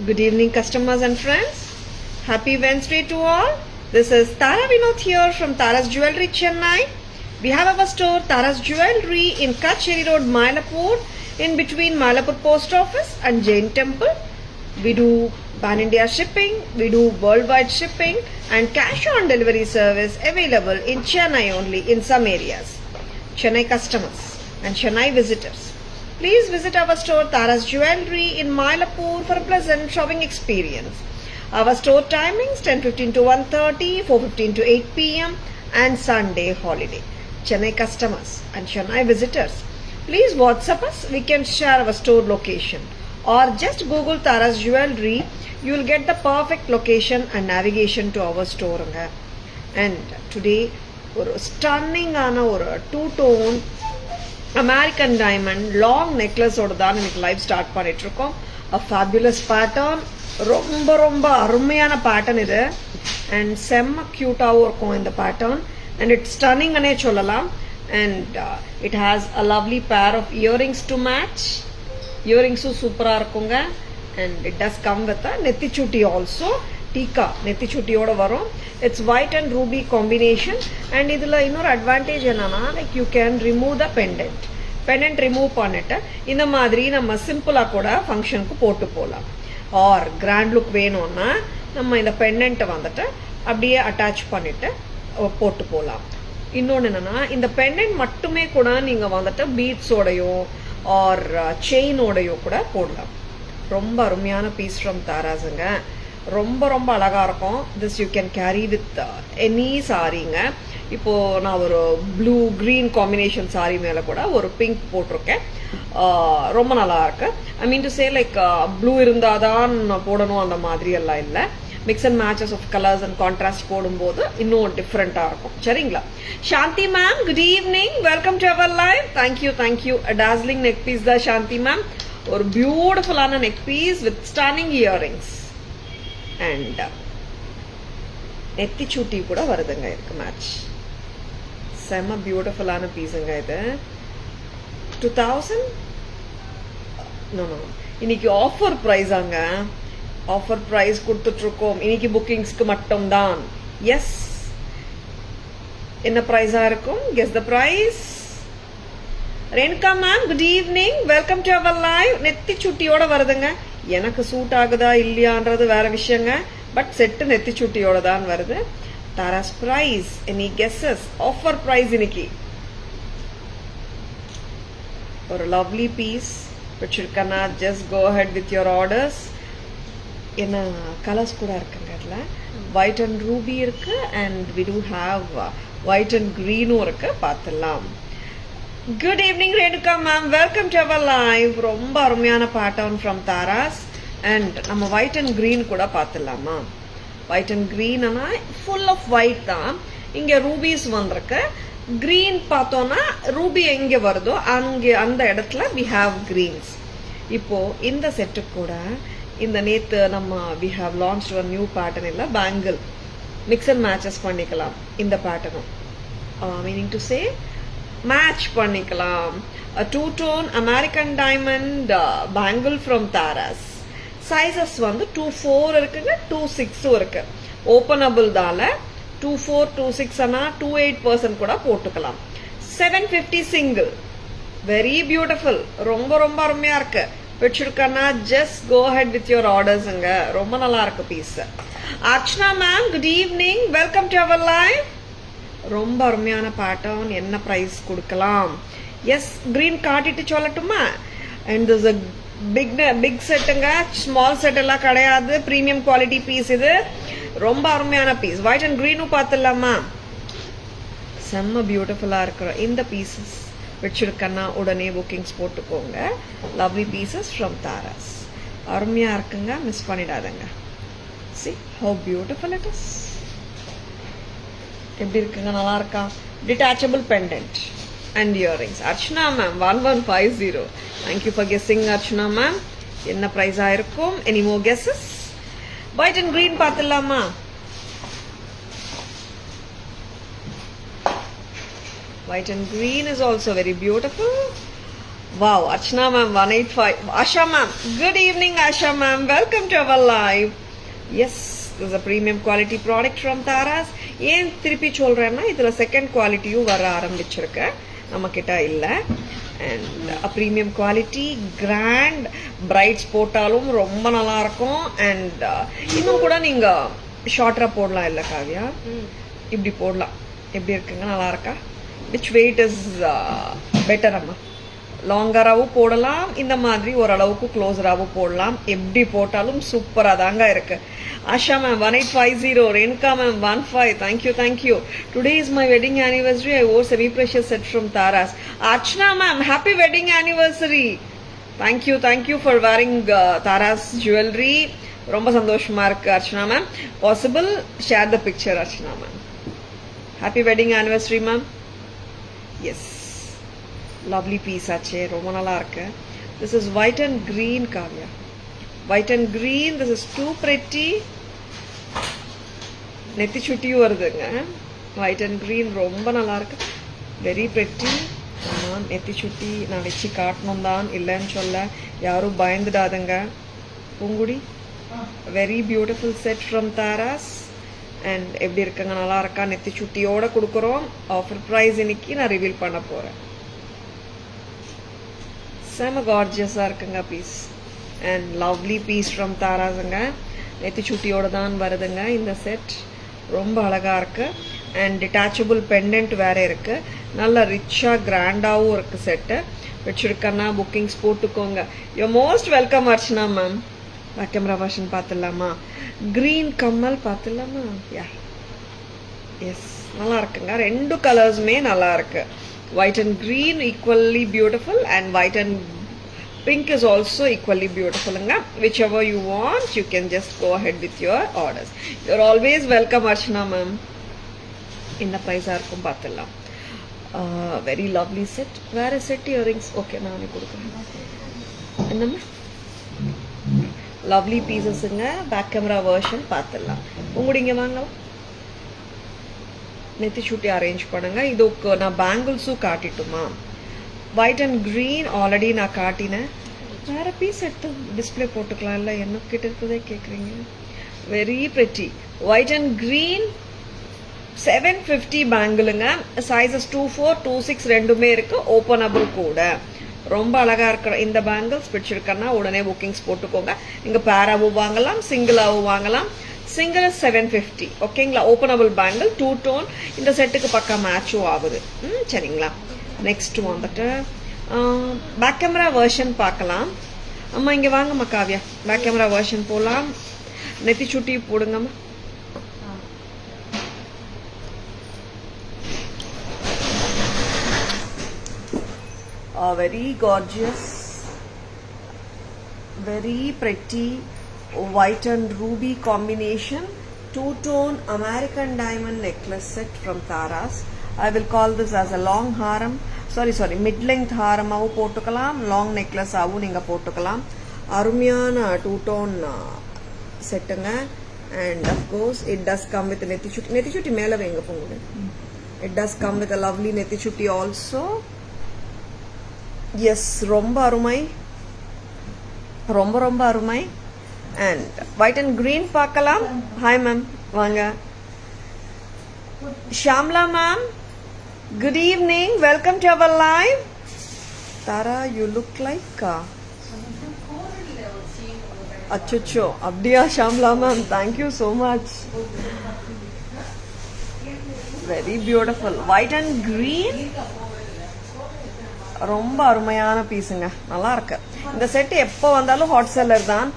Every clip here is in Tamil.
Good evening, customers and friends. Happy Wednesday to all. This is Tara Vinod here from Tara's Jewelry, Chennai. We have our store Tara's Jewelry in Kacheri Road, Mylapore, in between Mylapore Post Office and Jain Temple. We do pan-India shipping, we do worldwide shipping and cash on delivery service available in Chennai only in some areas. Chennai customers and Chennai visitors, please visit our store Tara's Jewelry in Mylapore for a pleasant shopping experience. Our store timings 10:15 to 1:30, 4:15 to 8 p.m. and Sunday holiday. Chennai customers and Chennai visitors, please WhatsApp us. We can share our store location or just Google Tara's Jewelry. You will get the perfect location and navigation to our store. And today, ஒரு ஸ்டன்னிங்கான ஒரு two-tone American diamond long necklace ஓட தான் இன்னைக்கு லைவ் ஸ்டார்ட் பண்ணிட்டு இருக்கோம். A fabulous pattern, ரொம்ப ரொம்ப அருமையான பேட்டர்ன் இது அண்ட் செம்ம கியூட்டாகவும் இருக்கும் இந்த பேட்டர்ன் அண்ட் இட்ஸ் ஸ்டன்னிங்னே சொல்லலாம். And it has a lovely pair of earrings to match. இயரிங்ஸும் சூப்பராக இருக்குங்க. And it does come with a நெத்திச்சுட்டி ஆல்சோ. டீக்கா நெத்திச்சுட்டியோட வரும். It's white and ruby combination. And இதில் இன்னொரு அட்வான்டேஜ் என்னன்னா, like you can remove the pendant remove பண்ணிட்டு இந்த மாதிரி நம்ம சிம்பிளாக கூட ஃபங்க்ஷனுக்கு போட்டு போகலாம். ஆர் கிராண்ட் லுக் வேணும்னா நம்ம இந்த பெண்டன்ட்டை வந்துட்டு அப்படியே அட்டாச் பண்ணிட்டு போட்டு போகலாம். இன்னொன்று என்னன்னா, இந்த பெண்டன்ட் மட்டுமே கூட நீங்கள் வந்துட்டு பீட்ஸோடையோ ஆர் செயினோடையோ கூட போடலாம். ரொம்ப அருமையான பீஸ் ஃப்ரம் தாராஸுங்க. ரொம்ப ரொம்ப அழகாக இருக்கும். This you can carry with any சாரீங்க. இப்போது நான் ஒரு ப்ளூ க்ரீன் காம்பினேஷன் சாரீ மேலே கூட ஒரு பிங்க் போட்டிருக்கேன். ரொம்ப நல்லா இருக்கு. I mean to say like blue இருந்தால் தான் போடணும் அந்த மாதிரி எல்லாம் இல்லை. Mix and matches of colours and contrast போடும்போது இன்னும் டிஃப்ரெண்ட்டாக இருக்கும். சரிங்களா? Shanti ma'am, good evening. Welcome to our live. Thank you. Dazzling neck piece தான் சாந்தி மேம். ஒரு பியூட்டிஃபுல்லான neck piece with stunning earrings and நெத்திச்சூட்டி கூட வருதுங்க. இதுக்கு மேட்ச் செம்ம பியூட்டிஃபுல்லான பீஸுங்க. இது 2000 இன்னைக்கு ஆஃபர் ப்ரைஸாங்க. ஆஃபர் ப்ரைஸ் கொடுத்துட்ருக்கோம் இன்னைக்கு புக்கிங்ஸ்க்கு மட்டும்தான். எஸ், என்ன ப்ரைஸா இருக்கும்? Guess the price. Renuka ma'am, good evening. Welcome to our live. நெத்திச்சுட்டியோட வருதுங்க. எனக்கு சூட் ஆகுதா இல்லையான்றது வேற விஷயங்க. பட் செட்டு நெத்திச்சுட்டியோட தான் வருது. Taras price, any guesses? Offer price இன்னைக்கு ஒரு லவ்லி பீஸ் வச்சிருக்கேன்னா just go ahead with your orders. என்ன கலர்ஸ் கூட இருக்குங்க. அதில் ஒயிட் அண்ட் ரூபி இருக்கு and we do have white and க்ரீனும் இருக்கு. பார்த்துடலாம். Good evening Renuka ma'am, welcome to our live. ரொம்ப அருமையான பேட்டர்ன் ஃப்ரம் தாராஸ். அண்ட் நம்ம ஒயிட் அண்ட் க்ரீன் கூட பார்த்துடலாமா? ஒயிட் அண்ட் க்ரீன்னா ஃபுல் ஆஃப் ஒயிட் தான். இங்கே ரூபீஸ் வந்திருக்கு. க்ரீன் பார்த்தோன்னா ரூபி எங்கே வருதோ அங்கே அந்த இடத்துல வி ஹாவ் க்ரீன்ஸ். இப்போ இந்த செட்டு கூட இந்த நேற்று நம்ம வி ஹாவ் லான்ச் ஒரு நியூ பேட்டர்ன் இல்லை, பேங்கிள் மிக்ஸ் அண்ட் மேட்சஸ் பண்ணிக்கலாம். இந்த பேட்டர்னும் மீனிங் டு சே மேட்ச் பண்ணிக்கலாம். two-tone American diamond bangle from Tara's. Sizes வந்து 2-4 இருக்குங்க, 2-6 இருக்கு. ஓப்பனபிள் தால 2-4, 2-6 ஆனா 2-8% கூட போட்டுக்கலாம். 750 சிங்கிள். Very beautiful. ரொம்ப ரொம்ப அருமையா இருக்கு. வச்சிருக்கேன்னா just go ahead with your ஆர்டர்ஸுங்க. ரொம்ப நல்லா இருக்கு piece. Archana ma'am, good evening. Welcome to our live. ரொம்ப அருமையான பேட்டர்ன். என்ன ப்ரைஸ் கொடுக்கலாம்? எஸ், கிரீன் காட்டிட்டு சொல்லட்டுமா? அண்ட் திஸ் அ பிக் செட்டுங்க. ஸ்மால் செட் எல்லாம் கிடையாது. ப்ரீமியம் குவாலிட்டி பீஸ் இது. ரொம்ப அருமையான பீஸ். ஒயிட் அண்ட் க்ரீனும் பார்த்துடலாமா? செம்ம பியூட்டிஃபுல்லாக இருக்கிற இந்த பீசஸ் வச்சிருக்கேன்னா உடனே புக்கிங்ஸ் போட்டுக்கோங்க. Lovely pieces from Taras. அருமையாக இருக்குங்க, மிஸ் பண்ணிடாதங்க. See how beautiful it is. எப்படி இருக்குங்க? நல்லா இருக்கா? Detachable pendant and earrings. Archana ma'am 1150. Thank you for guessing Archana ma'am. என்ன ப்ரைஸா இருக்கும்? Any more guesses? White and green பார்த்துடலாமா? White and green is also very beautiful. Wow, Archana ma'am, 185. Asha ma'am, good evening Asha ma'am. Welcome to our live. Yes, this is a premium quality product from Taras. ஏன் திருப்பி சொல்கிறேன்னா இதில் செகண்ட் குவாலிட்டியும் வர ஆரம்பிச்சிருக்கு நம்மக்கிட்ட இல்லை. And premium quality grand prides போட்டாலும் ரொம்ப நல்லாயிருக்கும். அண்ட் இன்னும் கூட நீங்கள் ஷார்ட்டராக போடலாம் இல்லை காவியா, இப்படி போடலாம். எப்படி இருக்குங்க, நல்லா இருக்கா? விச் வெயிட் இஸ் பெட்டர் அம்மா? லாங்கராகவும் போடலாம், இந்த மாதிரி ஓரளவுக்கு க்ளோஸராகவும் போடலாம். எப்படி போட்டாலும் சூப்பராக தாங்க இருக்கு. Asha ma'am 1850, Renuka ma'am 15. Thank you. Today is my wedding anniversary. I or semi precious set from Tara's. Archana ma'am, happy wedding anniversary. Thank you for wearing Tara's jewellery. ரொம்ப சந்தோஷமா இருக்கு Archana ma'am. Possible share the picture Archana ma'am. Happy wedding anniversary ma'am. Yes, lovely piece ஆச்சே, ரொம்ப நல்லா இருக்கு. This is white and green Kavya, white and green. This is too pretty. நெத்தி சுட்டியும் வருதுங்க. ஒயிட் அண்ட் கிரீன் ரொம்ப நல்லா இருக்கு, வெரி பிரெட்டி. ஆமாம், நெத்தி சுட்டி நான் வச்சு காட்டணும் தான், இல்லைன்னு சொல்ல. யாரும் பயந்துடாதுங்க. Poongudi, very beautiful set from Taras. And எப்படி இருக்குங்க, நல்லா இருக்கா? நெத்தி சுட்டியோட கொடுக்குறோம். ஆஃபர் ப்ரைஸ் இன்னைக்கு நான் ரிவீல் பண்ண போகிறேன். செம கார்ஜியஸாக இருக்குங்க piece. And lovely piece from தாராஸுங்க. நெத்தி சுட்டியோட தான் வருதுங்க இந்த செட். ரொம்ப அழகாக இருக்குது. அண்ட் டிட்டாச்சபிள் பெண்டன்ட் வேறு இருக்குது. நல்ல ரிச்சாக கிராண்டாகவும் இருக்குது செட்டு. வச்சுருக்கேன்னா புக்கிங்ஸ் போட்டுக்கோங்க. You most welcome Archana ma'am. Camera version பார்த்துடலாமா? க்ரீன் கம்மல் பார்த்துடலாமா? யா, எஸ், நல்லா இருக்குங்க. ரெண்டு கலர்ஸுமே நல்லா இருக்கு. White and green equally beautiful, and white and pink is also equally beautiful. Whichever you want, you can just go ahead with your orders. You're always welcome Archana ma'am. In the price arkum paathalam. Very lovely set. Where is set earrings? Okay, naane kodukren. Enna lovely pieces inga. Back camera version paathalam. Ungudi inga vaanga. நெத்தி சுட்டி அரேஞ்ச் பண்ணுங்க. இதுக்கு நான் பேங்கிள்ஸும் காட்டிட்டுமா? ஒயிட் அண்ட் க்ரீன் ஆல்ரெடி நான் காட்டினேன். வேறு பீஸ் எடுத்து டிஸ்பிளே போட்டுக்கலாம். இல்லை என்ன கிட்ட இருக்குதே கேட்குறீங்க. Very pretty white and green. 750 பேங்கிளுங்க. சைஸஸ் 24, 26 ரெண்டுமே இருக்கு. ஓப்பனபிள் கூட. ரொம்ப அழகாக இருக்கிற இந்த பேங்கிள்ஸ் பிடிச்சிருக்கேன்னா உடனே புக்கிங்ஸ் போட்டுக்கோங்க. நீங்கள் பேராவும் வாங்கலாம், சிங்கிளாகவும் வாங்கலாம். சிங்கிள் 750. ஓகேங்களா? Openable bangle 2 tone. இந்த செட்டுக்கு பக்கா மேட்சும் ஆகுது. சரிங்களா? நெக்ஸ்ட் வந்துட்டு பேக் கேமரா வெர்ஷன் பார்க்கலாம். அம்மா இங்கே வாங்கம்மா காவியா, பேக் கேமரா வெர்ஷன் போகலாம். நெத்தி சுட்டி போடுங்கம்மா. Very gorgeous, very pretty white and ruby combination 2-tone American diamond necklace set from Taras. I will call this as a long haram. Sorry, mid-length haram avu potukalam, long necklace avu neenga potukalam. Arumiyana 2-tone set nga. And of course it does come with a nethi chutti mela venga pongude. It does come with a lovely nethi chutti also. Yes, romba arumai. And white and green பார்க்கலாம். Hi ma'am, வாங்க. Shamla ma'am, good evening. Welcome to our live. Tara, you look like அச்சோ அப்படியா Shamla ma'am? Thank you so much. Very beautiful. White and green. ரொம்ப அருமையான பீஸுங்க, நல்லா இருக்கு. இந்த செட் எப்போ வந்தாலும் ஹாட் செல்லர் தான்.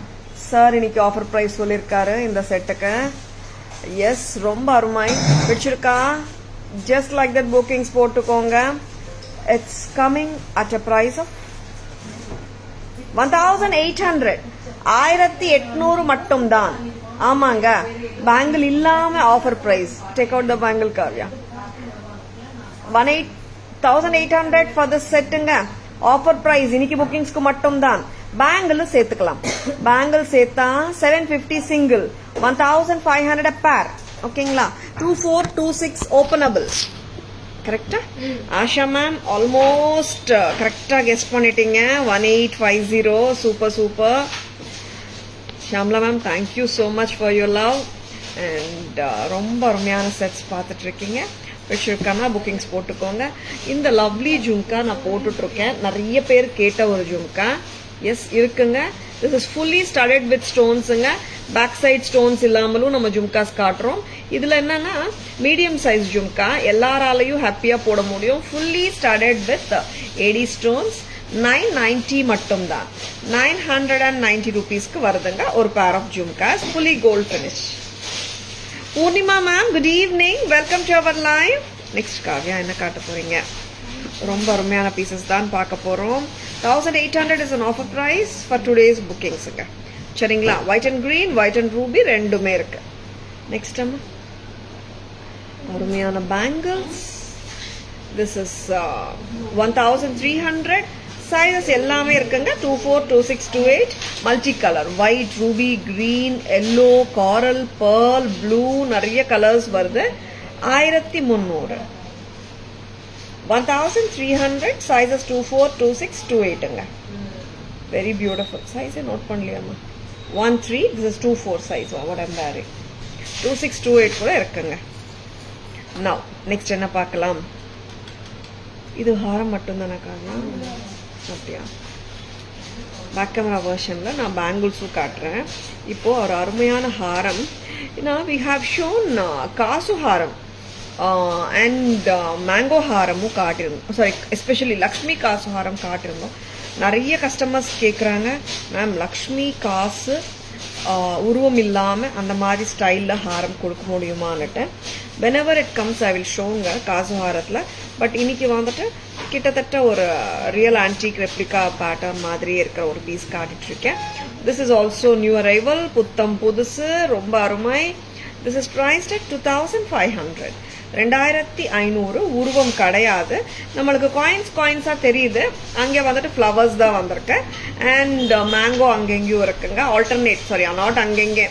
சார் இன்னைக்கு ஆஃபர் ப்ரைஸ் சொல்லியிருக்காரு இந்த செட்டுக்கு. எஸ், ரொம்ப அருமை பிடிச்சிருக்கா? ஜஸ்ட் லைக் தட் புக்கிங்ஸ் போட்டுக்கோங்க. It's coming at a price of 1800. 1800 மட்டும் தான். ஆமாங்க, பேங்கிள் இல்லாம offer price. Take out the bangle Kavya. 1800 for the செட்டுங்க. ஆஃபர் ப்ரைஸ் இன்னைக்கு புக்கிங்ஸ்க்கு மட்டும் தான். பேங்கிள் சேர்த்துக்கலாம். பேங்கிள் சேர்த்தா 750 சிங்கிள், 1500 a pair. ஓகேங்களா? 24, 26 ஓப்பனபிள். கரெக்டா? ஆஷா மேம் ஆல்மோஸ்ட் கரெக்டா கெஸ் பண்ணிட்டீங்க. 1850. Super super. Shamla ma'am thank you so much for your love. And ரொம்ப அருமையான செட்ஸ் பார்த்துட்டு இருக்கீங்க. வச்சிருக்கேன்னா புக்கிங்ஸ் போட்டுக்கோங்க. இந்த லவ்லி ஜும்கா நான் போட்டுட்ருக்கேன். நிறைய பேர் கேட்ட ஒரு ஜும்கா. எஸ் இருக்குங்க. This is fully studded with ஸ்டோன்ஸுங்க. பேக் சைட் ஸ்டோன்ஸ் இல்லாமலும் நம்ம ஜும்காஸ் காட்டுறோம். இதில் என்னன்னா மீடியம் சைஸ் ஜும்கா எல்லாராலையும் ஹாப்பியாக போட முடியும். Fully studded with AD stones. 990 மட்டும்தான். 990 rupeesக்கு வருதுங்க ஒரு pair of jhumkas. Fully gold finish. Poornima ma'am good evening, welcome to our live. Next Kavya என்ன காட்ட போறீங்க? ரொம்ப அருமையான பீசஸ் தான் பார்க்க போறோம். 1800 is an offer price for today's bookings. சரிங்களா? White and green, white and Ruby ரெண்டுமே இருக்கு. நெக்ஸ்ட் அம்மா அருமையான பேங்கிள்ஸ். This is 1300. சைஸஸ் எல்லாமே இருக்குங்க. 24, 26, 28. Multi colour white, ruby, green, yellow, coral, pearl, blue நிறைய கலர்ஸ் வருது. 1300. 1300 சைஸஸ் 24, 26, 28ங்க. Very beautiful. சைஸை நோட் பண்ணலையாம்மா? 13. this is 24 size. what I'm wearing. 26, 28 கூட இருக்குங்க. now next என்ன பார்க்கலாம்? இது ஹாரம் மட்டும் தானே காரணம்? அப்படியா? பேக் கேமரா வெர்ஷன்ல நான் பேங்கிள்ஸும் காட்டுறேன். இப்போ ஒரு அருமையான ஹாரம். we have shown காசு ஹாரம் அண்ட் மேங்கோ ஹாரமும் காட்டியிருந்தோம். சாரி, எஸ்பெஷலி லக்ஷ்மி காசு ஹாரம் காட்டியிருந்தோம். நிறைய கஸ்டமர்ஸ் கேட்குறாங்க, மேம் லக்ஷ்மி காசு உருவம் இல்லாமல் அந்த மாதிரி ஸ்டைலில் ஹாரம் கொடுக்க முடியுமான்னுட்டு. whenever it comes I will showங்க காசு ஹாரத்தில். பட் இன்னைக்கு வந்துட்டு கிட்டத்தட்ட ஒரு ரியல் ஆன்டிக் ரெப்ளிகா பேட்டர்ன் மாதிரியே இருக்கிற ஒரு பீஸ் காட்டிகிட்ருக்கேன். This is also new arrival, புத்தம் புதுசு, ரொம்ப அருமை. This is priced at 2500. 2500. உருவம் கிடையாது. நம்மளுக்கு காயின்ஸாக தெரியுது. அங்கே வந்துட்டு ஃப்ளவர்ஸ் தான் வந்திருக்கு. அண்ட் மேங்கோ அங்கெங்கேயும் இருக்குங்க. ஆல்டர்னேட், சாரி நாட் அங்கெங்கே,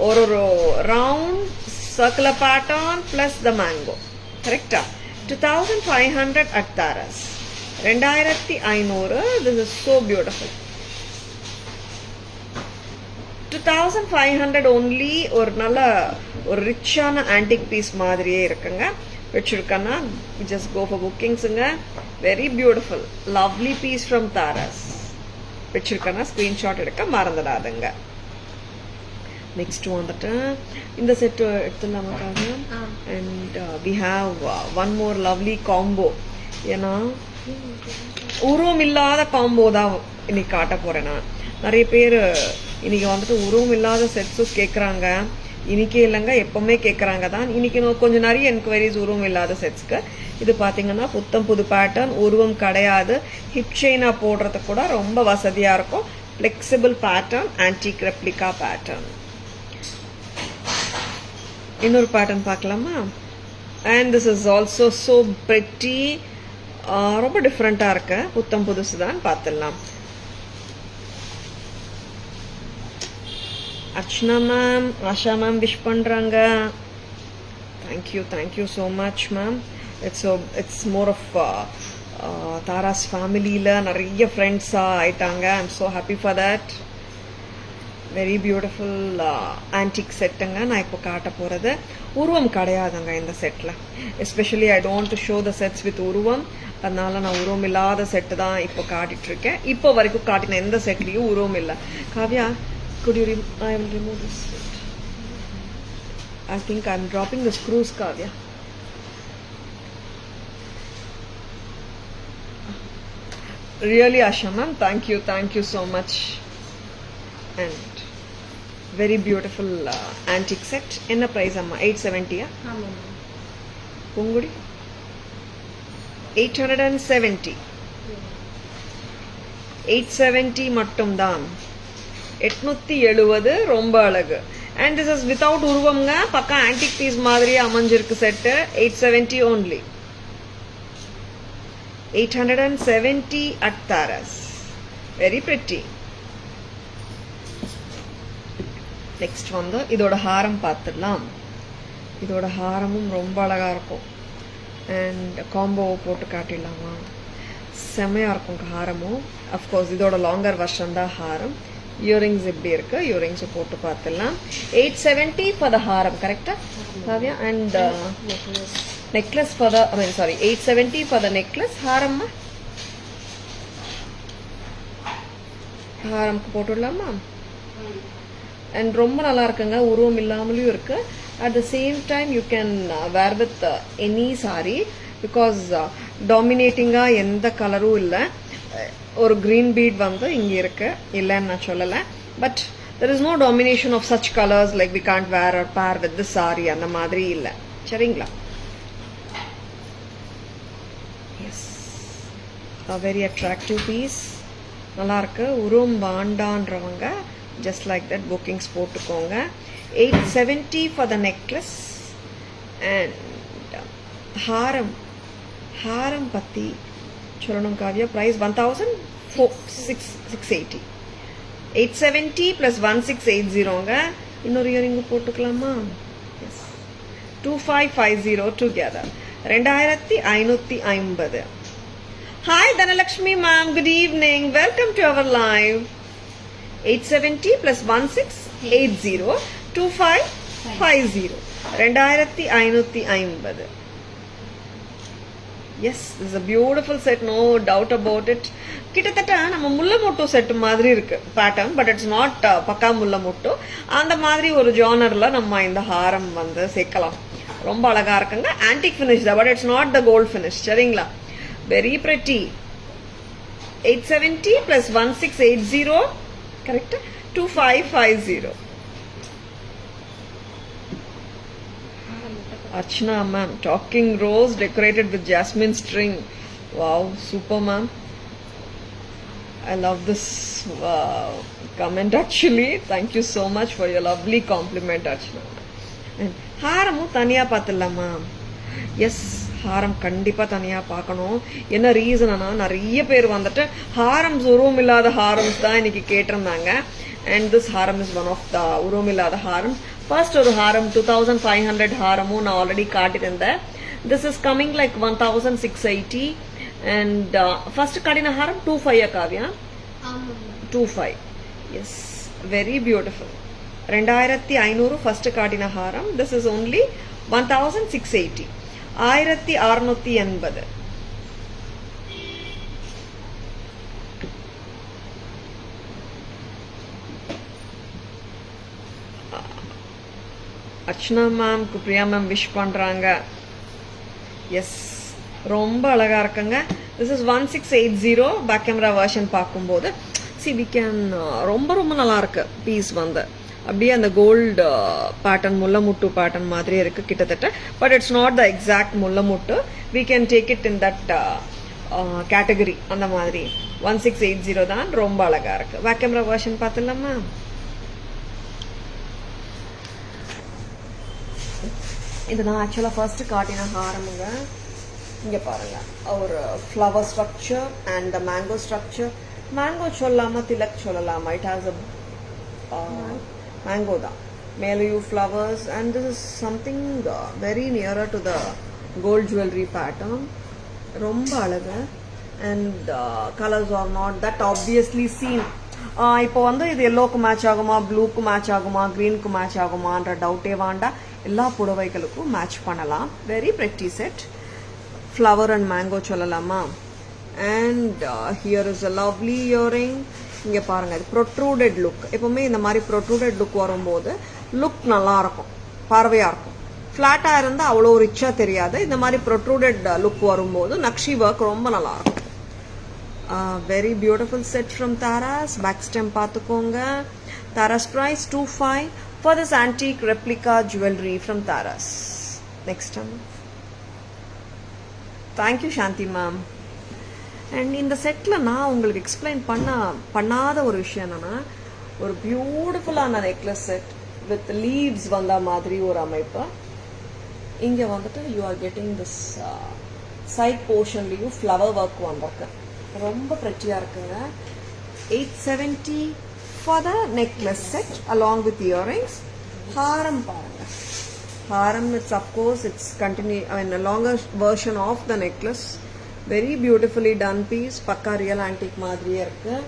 ஒரு round circular pattern plus the mango. கரெக்டா? 2500 at Taras. 2500. This is so beautiful. 2500 only. ஒரு நல்ல ஒரு ரிச்சான ஆன்டிக் பீஸ் மாதிரியே இருக்குங்க. வச்சிருக்கேன்னா just go for bookings-ங்க. Very beautiful lovely piece from Taras. வச்சிருக்கேன்னா ஸ்க்ரீன்ஷாட் எடுக்க மறந்துடாதுங்க. நெக்ஸ்ட் வந்துட்டு இந்த செட்டு எடுத்துடலாமாக்காக. And we have one more lovely combo. ஏன்னா உருவம் இல்லாத காம்போ தான் இன்னைக்கு காட்ட போறேன் நான். நிறைய பேர் இன்னைக்கு வந்துட்டு உருவம் இல்லாத செட்ஸும் கேட்குறாங்க. இன்னைக்கே இல்லைங்க, எப்பவுமே கேட்குறாங்க தான். இன்னைக்கு கொஞ்சம் நிறைய என்கொயரிஸ் உருவம் இல்லாத செட்ஸ்க்கு. இது பார்த்தீங்கன்னா புத்தம் புது பேட்டர்ன், உருவம் கிடையாது. ஹிப் செயினா போடுறதுக்கு கூட ரொம்ப வசதியாக இருக்கும். Flexible pattern, antique replica pattern. இன்னொரு பேட்டர்ன் பார்க்கலாமா? And this is also so pretty. ரொம்ப டிஃப்ரெண்ட்டாக இருக்கு. புத்தம் புதுசு தான், பார்த்துடலாம். Archana ma'am, Asha ma'am wish பண்ணுறாங்க. Thank you so much ma'am. It's more of Taras ஃபேமிலியில் நிறைய ஃப்ரெண்ட்ஸாக ஆயிட்டாங்க. I am so happy for that. Very beautiful antique செட்டுங்க. நான் இப்போ காட்ட போகிறது உருவம் கிடையாதுங்க இந்த செட்டில். Especially I don't to show the sets with உருவம். அதனால நான் உருவம் இல்லாத செட்டு தான் இப்போ காட்டிகிட்ருக்கேன். இப்போ வரைக்கும் காட்டின எந்த செட்லேயும் உருவம் இல்லை. Kavya, could you I will remove this. I think I'm dropping the screws, Kavya. Really, Asha ma'am, thank you so much. And very beautiful antique set. Enna price amma? 870 ah? Amma. Pungudi 870. 870 மட்டும் தான். 870 ரொம்ப அழகு. அண்ட் திஸ் இஸ் வித்தவுட் உருவம்ங்க. பக்கா ஆன்டிக் பீஸ் மாதிரியே அமைஞ்சிருக்கு set. 870 only. 870 at Taras. Very pretty. Next வந்து இதோட ஹாரம் பார்த்துடலாம். இதோட ஹாரமும் ரொம்ப அழகா இருக்கும். அண்ட் காம்போ போட்டு காட்டிடலாமா? செம்மையாக இருக்கும் ஹாரமும். அஃப்கோர்ஸ் இதோட லாங்கர் வெர்ஷன் தான் ஹாரம். இயரிங்ஸ் எப்படி இருக்கு, இயரிங்ஸை போட்டு பார்த்துடலாம். 870 ஃபார் த ஹாரம், கரெக்டா Kavya? And necklace for the 870 for the necklace. ஹாரம்மா ஹாரம்க்கு போட்டுடலாமா? அண்ட் ரொம்ப நல்லா இருக்குங்க, உருவம் இல்லாமலும் இருக்கு. At the same time you can wear with any saree because டாமினேட்டிங்காக எந்த கலரும் இல்லை. ஒரு க்ரீன் பீட் வந்து இங்கே இருக்கு, இல்லைன்னு நான் சொல்லலை. But there is no domination of such colours like we can't wear or pair with the sari, அந்த மாதிரி இல்லை. சரிங்களா? Yes, very attractive piece. நல்லா இருக்கு. உருவம் வாண்டான்றவங்க ஜஸ்ட் லைக் தட் புக்கிங்ஸ் போட்டுக்கோங்க. 870 ஃபார் த நெக்லஸ். அண்ட் ஹாரம், ஹாரம் பற்றி சொல்லணும் காவ்யா. ப்ரைஸ் 1680. 870 + 1680ங்க. இன்னொரு இயரிங் போட்டுக்கலாமா? Yes, 2550 together. 2550. Hi Dhanalakshmi ma'am, good evening. Welcome to our live. 870 + 1680 2550. 2550. Yes, this is a beautiful set, no doubt about it. கிட்டத்தட்ட நம்ம முல்லை மொட்டு செட் மாதிரி இருக்கு பேட்டர்ன், பட் இட்ஸ் நாட் பக்கா முல்லை மொட்டு. அந்த மாதிரி ஒரு ஜானர்ல நம்ம இந்த ஹாரம் வந்து சேர்க்கலாம். ரொம்ப அழகா இருக்குங்க. ஆன்டிக் ஃபினிஷ் தான், but it's not the gold finish. சரிங்களா? Very pretty. 870 + 1680, correct? 2550. Archana ma'am, talking rose decorated with jasmine string. Wow, super ma'am. I love this comment actually. Thank you so much for your lovely compliment, Archana. And haramu thaniya pathillama. Yes, ஹாரம் கண்டிப்பாக தனியாக பார்க்கணும். என்ன ரீசன்னா, நிறைய பேர் வந்துட்டு ஹாரம்ஸ் உருவம் இல்லாத ஹாரம்ஸ் தான் இன்னைக்கு கேட்டிருந்தாங்க. அண்ட் திஸ் ஹாரம் இஸ் ஒன் ஆஃப் த உருவம் இல்லாத ஹாரம். ஃபர்ஸ்ட் ஒரு ஹாரம் 2500 ஹாரமும் நான் ஆல்ரெடி காட்டியிருந்தேன். This is coming like 1680. And first காட்டின ஹாரம் 25 Kavya? 25. Yes, very beautiful. 2500 first காட்டின ஹாரம். This is only 1680. 1680. Archana ma'am, Priya ma'am wish பண்றாங்க. எஸ், ரொம்ப அழகா இருக்குங்க. This is 1680. Back camera version பார்க்கும்போது வி கேன் ரொம்ப ரொம்ப நல்லா இருக்கு பீஸ் வந்து. அப்படியே அந்த கோல்டு பேட்டர்ன், முல்லமுட்டு பேட்டர்ன் மாதிரி இருக்கு கிட்டத்தட்ட. But it's not the exact முல்லமுட்டு. We can take it in that category. அந்த மாதிரி 1680 தான். ரொம்ப அழகா இருக்கு. பேக் கேமரா வெர்ஷன் பார்த்துலாமா? இது நான் ஆக்சுவலாக ஃபர்ஸ்ட் காட்டின ஹாரமுங்க. இங்கே பாருங்க, ஒரு flower structure and the mango structure. Mango சொல்லலாமா, திலக் சொல்லலாமா? It has a mango da melayu flowers, and this is something very nearer to the gold jewelry pattern. Romba alaga, and colors are not that obviously seen. இப்போ வந்து இது எல்லோக்கு மேட்ச் ஆகுமா, ப்ளூக்கு மேட்ச் ஆகுமா, க்ரீனுக்கு மேட்ச் ஆகுமான்ற டவுட்டே வேண்டா. எல்லா புடவைகளுக்கும் மேட்ச் பண்ணலாம். Very pretty set. Flower and mango சொல்லலாமா? And here is a lovely earring. இங்கே பாருங்க, இது ப்ரொட்ரூடட் லுக். எப்பவுமே இந்த மாதிரி ப்ரொட்ரூடட் லுக் வரும்போது லுக் நல்லா இருக்கும், பார்வையா இருக்கும். ஃபிளாட்டாக இருந்தால் அவ்வளோ ரிச்சா தெரியாது. இந்த மாதிரி ப்ரொட்ரூடட் லுக் வரும்போது நக்ஷி ஒர்க் ரொம்ப நல்லா இருக்கும். Very beautiful set from Taras. Back stem பார்த்துக்கோங்க. Taras price 25 for this antique replica jewellery from Taras. Next time. Thank you Shanti ma'am. And இந்த செட்டில் நான் உங்களுக்கு எக்ஸ்பிளைன் பண்ணாத ஒரு விஷயம் என்னன்னா, ஒரு பியூட்டிஃபுல்லான நெக்லஸ் செட் வித் லீவ்ஸ் வந்த மாதிரி ஒரு அமைப்பு. இங்கே வந்துட்டு you are getting this side போர்ஷன்லேயும் ஃப்ளவர் ஒர்க் வந்திருக்கு. ரொம்ப ப்ரெட்டியாக இருக்குங்க. 870 for the necklace set along with earrings. ஹாரம் பாருங்க, Haram, it's of course, it's a longer version of the necklace. Very beautifully done piece. Pakka real antique madriya irukku.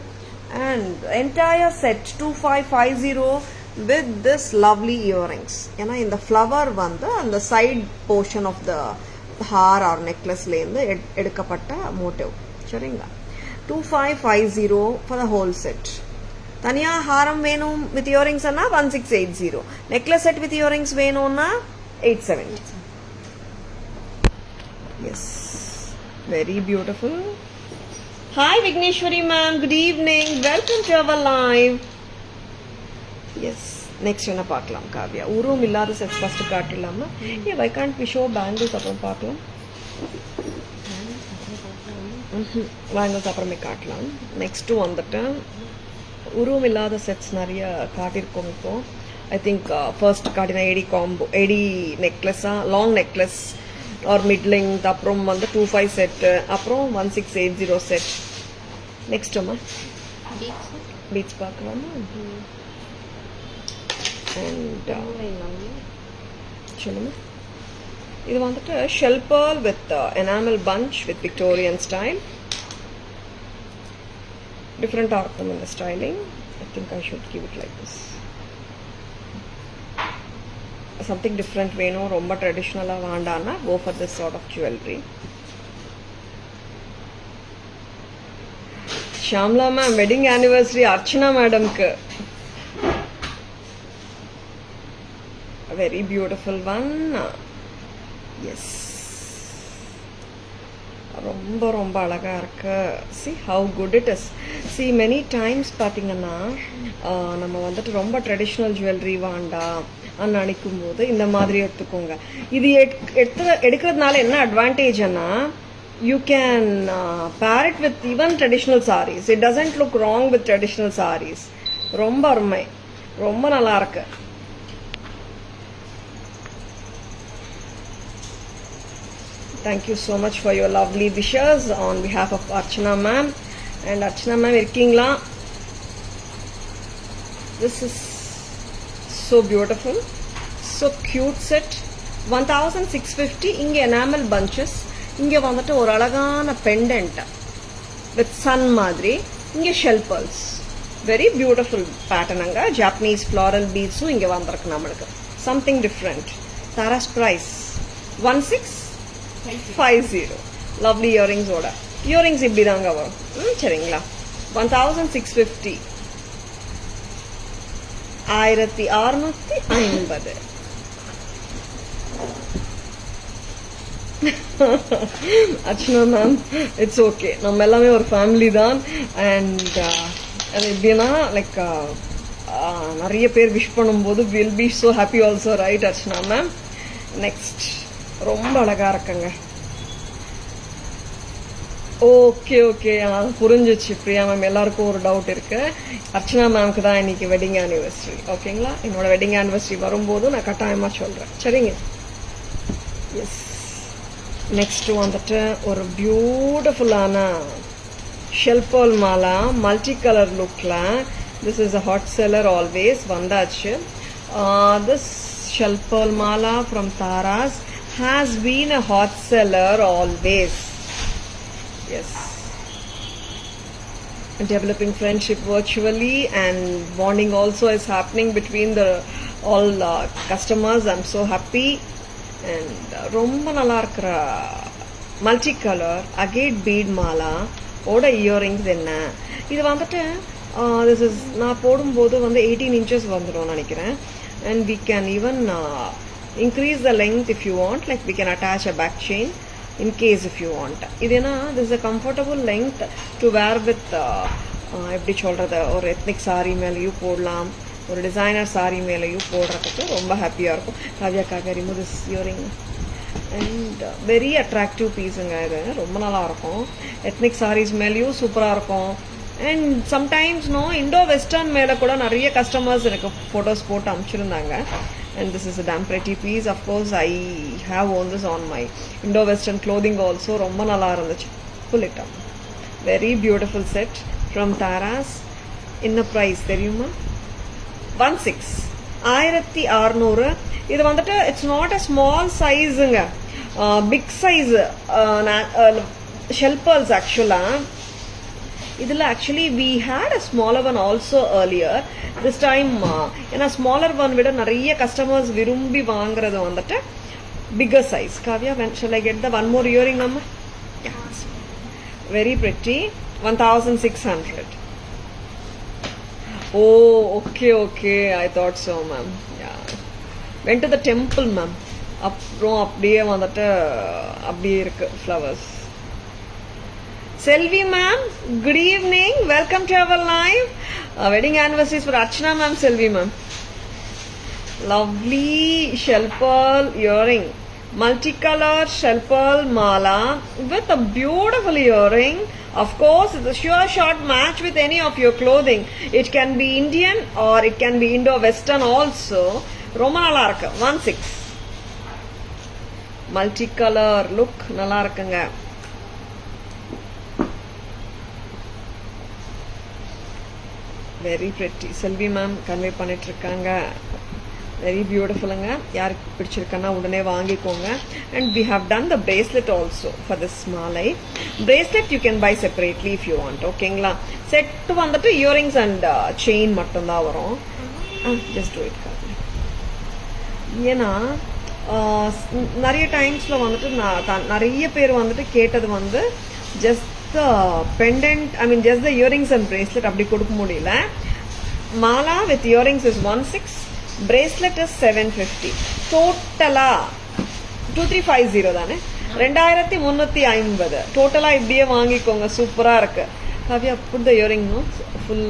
And entire set 2550 with this lovely earrings. In the flower vandu and the side portion of the haar or necklace la irundhu edukapatta motive. Seringa. 2550 for the whole set. Taniya haram venum with earrings anna 1680. Necklace set with earrings venumna 870. Yes, very beautiful. Hi Vigneshwari ma'am, good evening. Welcome to our live. Yes, next என்ன பார்க்கலாம் காவ்யா. உருவம் இல்லாத செட்ஸ் ஃபர்ஸ்ட் காட்டலாமா? why can't we show bangles அப்புறம் பார்க்கலாம்? bangles அப்புறமே காட்டலாம். நெக்ஸ்ட் வந்துட்டு உருவம் இல்லாத செட்ஸ் நிறைய காட்டியிருக்கோம் இப்போ. ஐ திங்க் ஃபர்ஸ்ட் காட்டினா ஏடி காம்போ, ஏடி நெக்லஸா, long necklace or mid length, அப்புறம் வந்து 25 செட்டு, அப்புறம் 1680 செட். நெக்ஸ்ட் அம்மா பீட்ஸ் பார்க்கலாமா? அண்ட் சொல்லுமா, இது வந்துட்டு shell pearl with enamel punch with Victorian style. டிஃப்ரெண்டாக இருக்கும் இந்த styling. I think I should give it like this. Something different வேணும், ரொம்ப ட்ரெடிஷ்னலாக வேண்டான்னா go for this sort of jewellery. Shamla ma'am wedding anniversary Archana மேடம்க்கு. Very beautiful one. எஸ், ரொம்ப ரொம்ப அழகா இருக்கு. see how good it is. see many times பார்த்தீங்கன்னா நம்ம வந்துட்டு ரொம்ப ட்ரெடிஷ்னல் ஜுவல்லரி வேண்டாம் நினைக்கும் போது இந்த மாதிரி எடுத்துக்கோங்க. இது எடுக்கிறதுனால என்ன அட்வான்டேஜ்னா you can pair it with even traditional sarees. It doesn't look wrong with traditional sarees. ரொம்ப அருமை, ரொம்ப நல்லா இருக்கு. Thank you so much for your lovely wishes on behalf of Archana ma'am. And Archana ma'am irkingla. This is so beautiful, so cute set. 1650. Inge enamel bunches. Inge vandhattu or alagana pendant with sun madri. Inge shell pearls. Very beautiful pattern anga. Japanese floral beads inge vandirukku namalukku. Something different. Tara's price 1650. Lovely earrings oda. Earrings இப்படி தாங்க வரும். சரிங்களா? 1650. 1650. அர்ச்சனா மேம், இட்ஸ் ஓகே, நம்ம எல்லாமே ஒரு ஃபேமிலி தான். அண்ட் அது எப்படின்னா லைக் நிறைய பேர் விஷ் பண்ணும்போது will be so happy also, right Archana ma'am? Next ரொம்ப அழகா இருக்குங்க. ஓகே ஓகே, புரிஞ்சிச்சு பிரியா மேம். எல்லாருக்கும் ஒரு டவுட் இருக்கு. அர்ச்சனா மேம்க்கு தான் இன்னைக்கு வெட்டிங் ஆனிவர்சரி. ஓகேங்களா? என்னோட வெட்டிங் ஆனிவர்சரி வரும்போது நான் கட்டாயமா சொல்றேன். சரிங்க? எஸ். நெக்ஸ்ட் வந்துட்டு ஒரு பியூட்டிஃபுல்லான shell pearl mala, multi colour லுக்ல. This is a hot seller always. வந்தாச்சு. This shell pearl mala from Taras has been a hot seller always. Yes, developing friendship virtually and bonding also is happening between the all customers. I'm so happy. And ரொம்ப நல்லா இருக்கிற multi colour agate bead mala ஓட இயரிங்ஸ் என்ன இது வந்துட்டு this is நான் போடும்போது வந்து 18 inches வந்துடும் நினைக்கிறேன். And we can even increase the length if you want, like we can attach a back chain in case if you want. இதுனா this is a comfortable length to wear with எப்படி சொல்றது, ஒரு எத்னிக் சாரி மேலேயும் போடலாம், ஒரு டிசைனர் சாரி மேலேயும் போடுறதுக்கு ரொம்ப ஹாப்பியாக இருக்கும். காவியாக்காக remove this earring. And very attractive பீஸுங்க இது, ரொம்ப நல்லா இருக்கும். எத்னிக் சாரீஸ் மேலேயும் சூப்பராக இருக்கும். அண்ட் சம்டைம்ஸ் இண்டோ வெஸ்டர்ன் மேலே கூட நிறைய கஸ்டமர்ஸ் எனக்கு ஃபோட்டோஸ் போட்டு அனுப்பிச்சிருந்தாங்க. And this is a damn pretty piece. Of course, I have worn this on my Indo-Western clothing also. Romba nalla irundhuchu. Pull it up. Very beautiful set from Taras. In the price, theriyuma 16. 1600. இது வந்துட்டு இட்ஸ் நாட் அ ஸ்மால் சைஸுங்க, பிக் சைஸ் ஷெல் pearls ஆக்சுவலா. இதில் actually we had a smaller one also earlier. This time ஏன்னா ஸ்மாலர் ஒன் விட நிறைய கஸ்டமர்ஸ் விரும்பி வாங்குறது வந்துட்டு bigger size. Kavya, shall I get the one more earring நம்ம? Very pretty. 1600. Oh, okay. I thought so, ma'am. Yeah. Went to the temple, ma'am. அப்புறம் அப்படியே வந்துட்டு அப்படியே இருக்கு flowers. Selvi ma'am, good evening. Welcome to our live. Wedding anniversaries for Archana ma'am, Selvi ma'am. Lovely shell pearl earring. Multicolored shell pearl mala with a beautiful earring. Of course, it's a sure shot match with any of your clothing. It can be Indian or it can be Indo-Western also. Roma nalla irukku. 16. Multicolor look nalla irukanga. Very pretty. Selvi ma'am convey பண்ணிட்டு இருக்காங்க. Very beautiful ங்க. யாருக்கு பிடிச்சிருக்கனா உடனே வாங்கிக்கோங்க. And we have done the bracelet also for this malai. Bracelet you can buy separately if you want. ஓகேங்களா? செட் வந்துட்டு இயரிங்ஸ் அண்ட் செயின் மட்டும் தான் வரும். Just do it. ஏன்னா நிறைய டைம்ஸ்ல வந்துட்டு நிறைய பேர் வந்துட்டு கேட்டது வந்து just pendant, I mean just the earrings and bracelet அப்படி கொடுக்க முடியல. Mala with earrings is 16, bracelet is 750. டோட்டலா 2350 தானே, 2350. டோட்டலா இப்படியே வாங்கிக்கோங்க, சூப்பரா இருக்கு. Kavya, put the earring, no? Full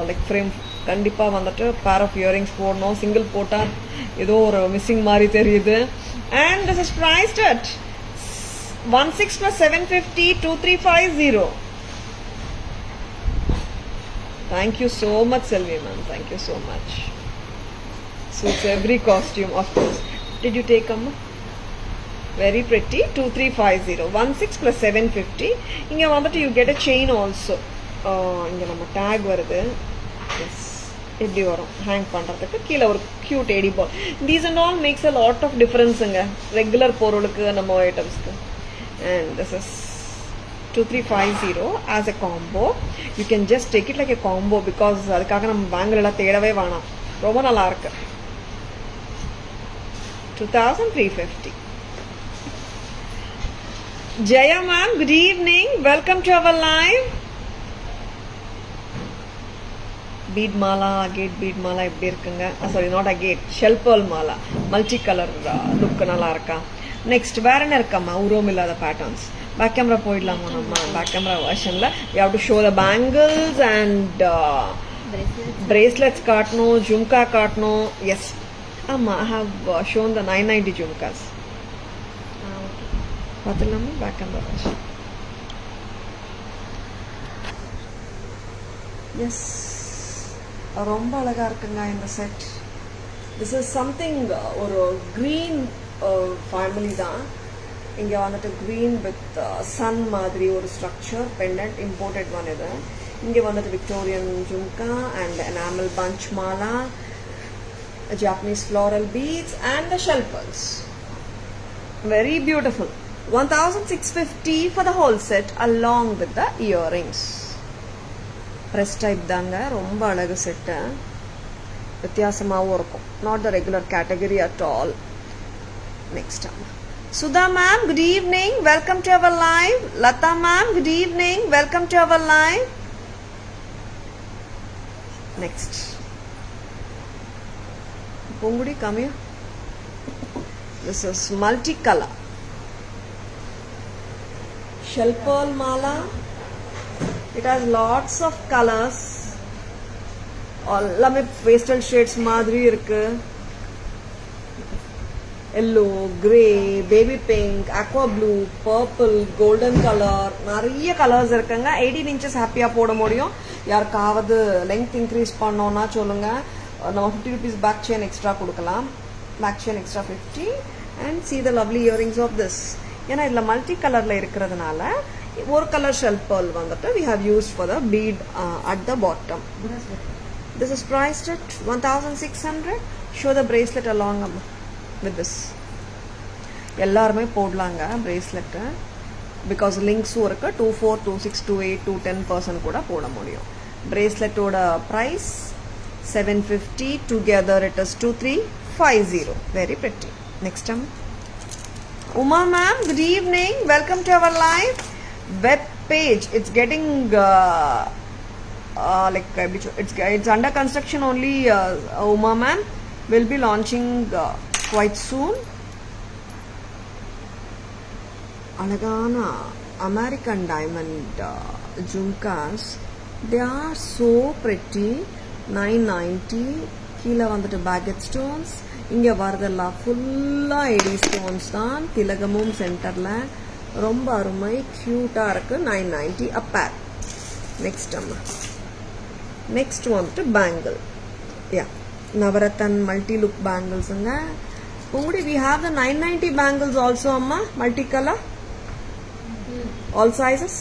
like frame. கண்டிப்பா வந்துட்டு pair of earrings போடணும். சிங்கிள் போட்டா ஏதோ ஒரு மிஸ்ஸிங் மாதிரி தெரியுது. And this is priced at 16 plus 750, 2350. Thank you so much, Selvi ma'am. Thank you so much. Suits every costume, of course. Did you take them? Very pretty. 2350. 16 plus 750. Inga vandhattu you get a chain also. Inga nama tag varudhu. Yes. இப்படி வரும் ஹேங் பண்ணுறதுக்கு. கீழே ஒரு cute AD ball. These and all makes a lot of டிஃபரன்ஸுங்க ரெகுலர் பொருளுக்கு, நம்ம ஐட்டம்ஸ்க்கு. And this is 2350 as a combo. You can just take it like a combo because அதுக்காக நம்ம பேங்கில் எல்லாம் தேடவே வேணாம். ரொம்ப நல்லா இருக்கு. 2350. Jaya ma'am, good evening. Welcome to our live. Bead mala, agate bead mala எப்படி இருக்குங்க? Sorry, not agate, shell pearl mala. Multi color look நல்லா இருக்கா? நெக்ஸ்ட் வேற என்ன இருக்காம்மா உருவம் இல்லாத பேட்டர்ன்ஸ்? பேக் கேமரா போயிடலாமா நம்ம? பேக் கேமரா வெர்ஷன்ல we have to show the bangles and bracelets காட்டணும், ஜும்கா காட்டணும். எஸ், ஆமா, I have shown the 990 jhumkas. பார்த்துலாமா பேக் கேமரா வெர்ஷன்? எஸ், ரொம்ப அழகா இருக்குங்க இந்த செட். திஸ் இஸ் சம்திங் ஒரு கிரீன் ஃபேமிலி தான். இங்கே வந்துட்டு க்ரீன் வித் சன் மாதிரி ஒரு ஸ்ட்ரக்சர் பெண்டன்ட், இம்போர்ட்டட் ஒன் இது. இங்கே வந்துட்டு Victorian jhumka and enamel punch mala, Japanese floral beads and the shell pearls. Very beautiful. 1650 for the whole set along with the earrings. Press type தாங்க, ரொம்ப அழகு செட்டு, வித்தியாசமாகவும் இருக்கும். Not the regular category at all. Next time. Sudha ma'am, good evening. Welcome to our live. Lata ma'am, good evening. Welcome to our live. Next. Pongudi, come here. This is multicolor. Shell pearl mala. It has lots of colors. எல்லாமே pastel shades மாதிரி இருக்கு. Yellow, grey, baby pink, aqua blue, purple, golden color, நிறைய கலர்ஸ் இருக்குங்க. 18 inches ஹாப்பியா போட முடியும். யாருக்காவது லெங்த் இன்க்ரீஸ் பண்ணோம்னா சொல்லுங்க, நம்ம 50 rupees பேக் செயின் எக்ஸ்ட்ரா கொடுக்கலாம். Back chain extra 50. And see the lovely earrings of this. ஏன்னா இதில் மல்டி கலர்ல இருக்கிறதுனால ஒரு கலர் ஷெல் pearl வந்துட்டு we have used for the bead at the bottom. This is priced at 1600. Show the bracelet along with this. எல்லாருமே போடலாங்க bracelet. Because links இருக்கு 24, 26, 28, 210% கூட போட முடியும். Bracelet ஓட price 750. Together it is 2350. Very pretty. Next time. Uma ma'am, good evening. Welcome to our live web page. It's getting it's under construction only. Uma ma'am will be launching quite soon. Alagana American diamond jhumkas. They are so pretty. 990. கீழே வந்துட்டு baguette stones. இங்கே வரதெல்லாம் ஃபுல்லாக எடி ஸ்டோன்ஸ் தான். திலகமும் சென்டரில் ரொம்ப அருமை க்யூட்டாக இருக்குது. 990 a pair. நெக்ஸ்ட் நெக்ஸ்ட் வந்துட்டு பேங்கிள். யா நவரத்தன் மல்டி லுக் பேங்கிள்ஸுங்க. உங்களுடைய we have the 990 bangles also அம்மா, multi colour, all sizes.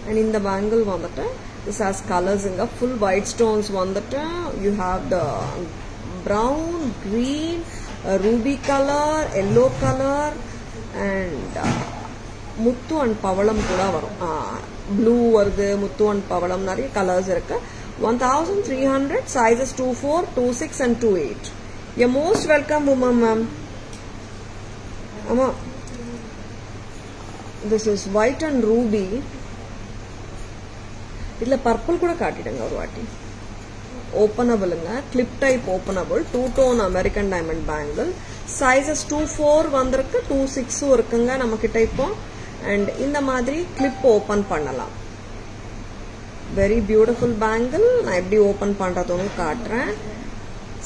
and இந்த பேங்கிள் வந்துட்டு this has colors in the full white stones vandata. You have the brown, green, ruby color, yellow color, and muttu and pavalam kuda varum. Blue varudhu, muttu and pavalam nariya colors irukku. 1300, sizes 24, 26 and 28. You're most welcome, Uma ma'am. Amma, this is white and ruby. இதில் பர்பிள் கூட காட்டிடுங்க ஒரு வாட்டி. ஓப்பனபிளுங்க, clip type openable, 2-tone American diamond bangle. Sizes 24 வந்திருக்கு, 26 இருக்குங்க நம்ம கிட்ட இப்போ. அண்ட் இந்த மாதிரி கிளிப் ஓப்பன் பண்ணலாம். Very beautiful bangle. நான் எப்படி ஓப்பன் பண்ணுறதுன்னு காட்டுறேன்.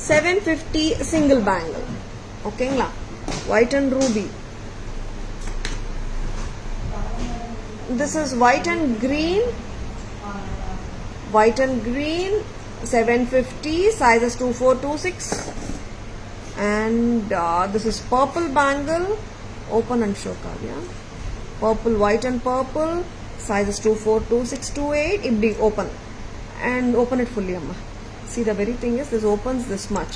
750 சிங்கிள் பேங்கிள். ஓகேங்களா? White and Ruby. This is white and green. White and green, 750, sizes 24, 26. And this is purple bangle. Open and show, Kavya. Purple, white and purple, sizes 24, 26, 28. It be open. And open it fully, amma. See, the very thing is, this opens this much.